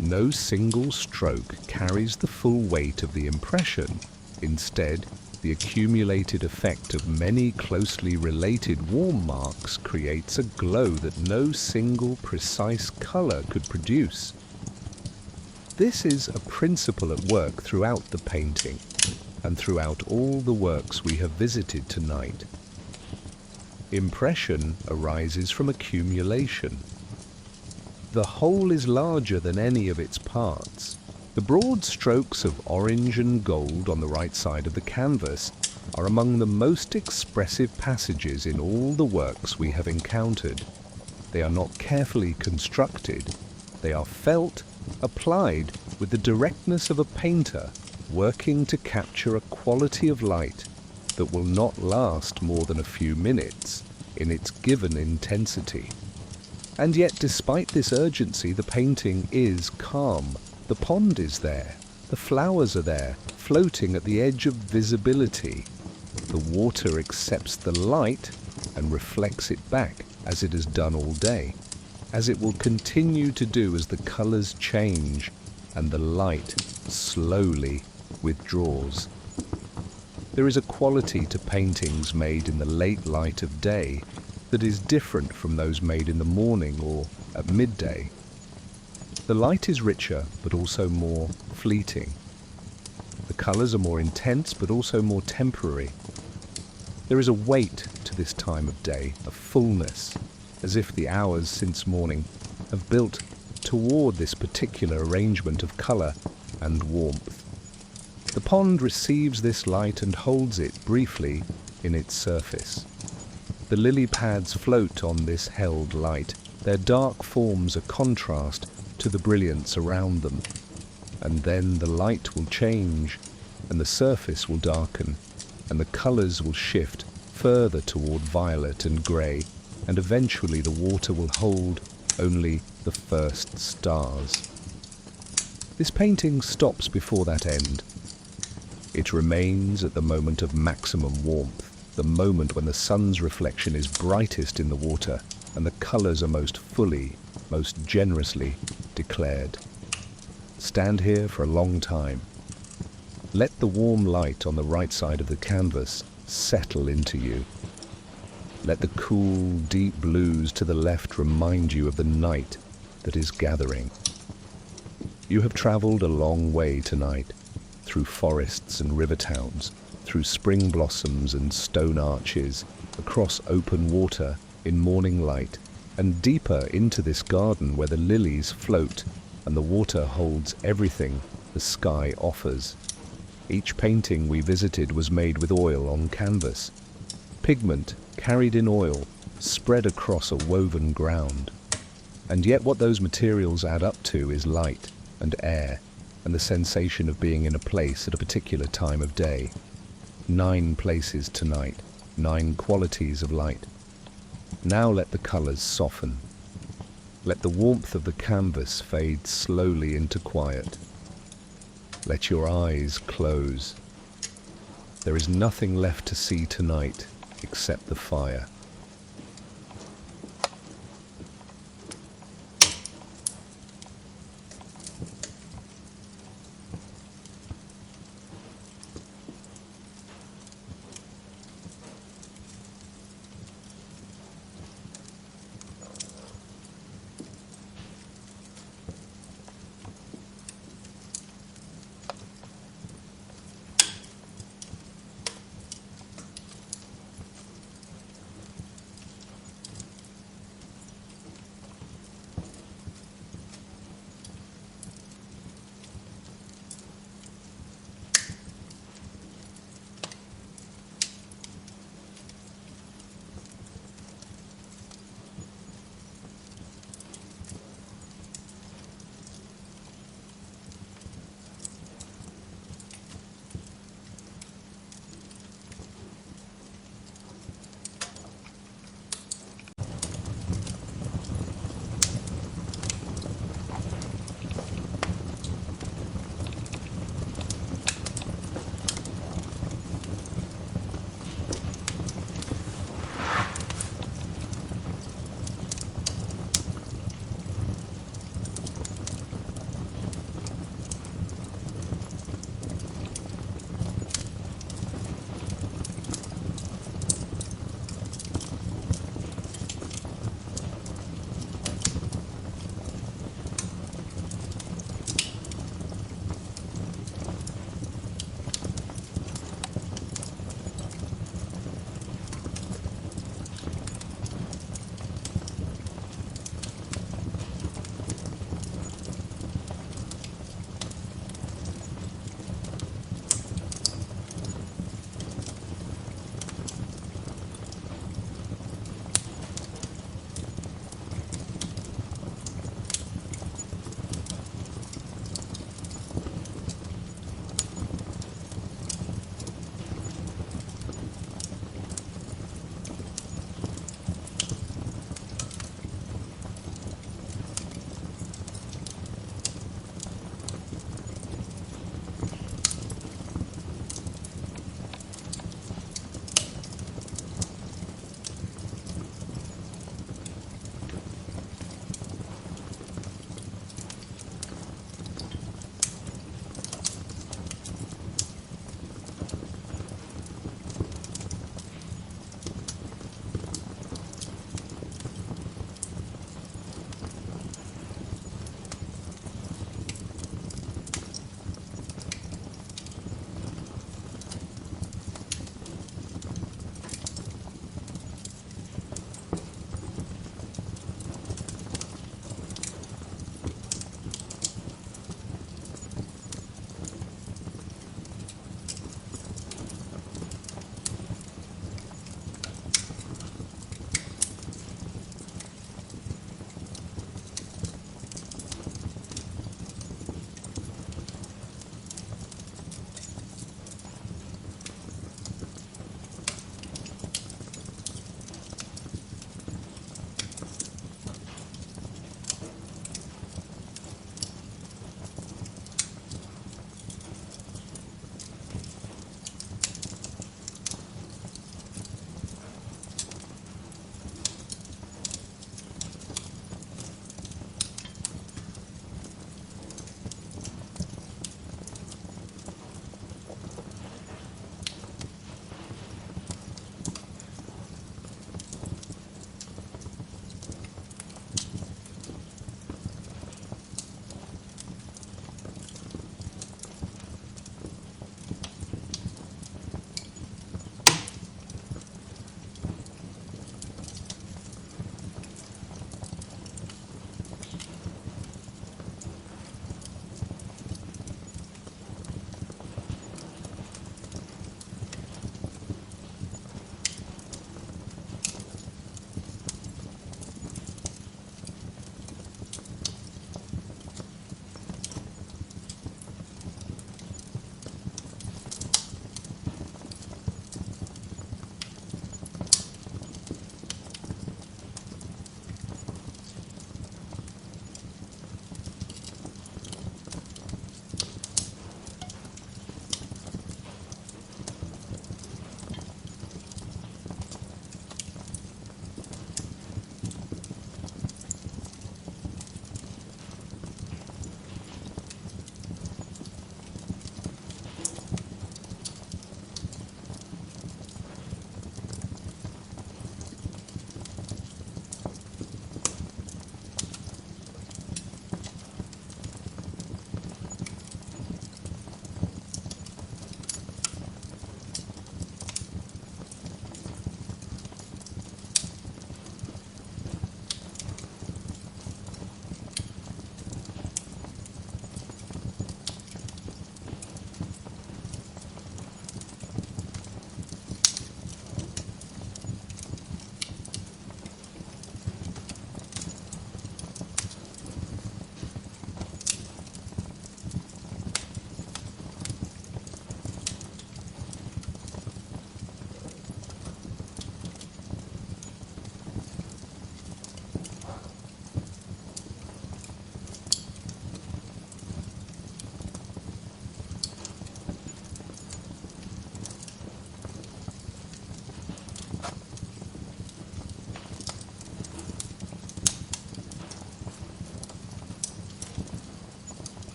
A: No single stroke carries the full weight of the impression. Instead, the accumulated effect of many closely related warm marks creates a glow that no single precise colour could produce. This is a principle at work throughout the painting, and throughout all the works we have visited tonight. Impression arises from accumulation. The whole is larger than any of its parts. The broad strokes of orange and gold on the right side of the canvas are among the most expressive passages in all the works we have encountered. They are not carefully constructed. They are felt, applied with the directness of a painter, working to capture a quality of light that will not last more than a few minutes in its given intensity. And yet, despite this urgency, the painting is calm. The pond is there, the flowers are there, floating at the edge of visibility. The water accepts the light and reflects it back, as it has done all day, as it will continue to do as the colours change and the light slowly withdraws. There is a quality to paintings made in the late light of day that is different from those made in the morning or at midday. The light is richer, but also more fleeting. The colours are more intense, but also more temporary. There is a weight to this time of day, a fullness, as if the hours since morning have built toward this particular arrangement of colour and warmth. The pond receives this light and holds it briefly in its surface. The lily pads float on this held light, their dark forms a contrast to the brilliance around them. And then the light will change, and the surface will darken, and the colours will shift further toward violet and grey, and eventually the water will hold only the first stars. This painting stops before that end. It remains at the moment of maximum warmth, the moment when the sun's reflection is brightest in the water and the colours are most fully, most generously declared. Stand here for a long time. Let the warm light on the right side of the canvas settle into you. Let the cool, deep blues to the left remind you of the night that is gathering. You have travelled a long way tonight, through forests and river towns, through spring blossoms and stone arches, across open water in morning light, and deeper into this garden where the lilies float and the water holds everything the sky offers. Each painting we visited was made with oil on canvas. Pigment carried in oil, spread across a woven ground. And yet what those materials add up to is light and air and the sensation of being in a place at a particular time of day. 9 places tonight, 9 qualities of light. Now let the colours soften. Let the warmth of the canvas fade slowly into quiet. Let your eyes close. There is nothing left to see tonight except the fire.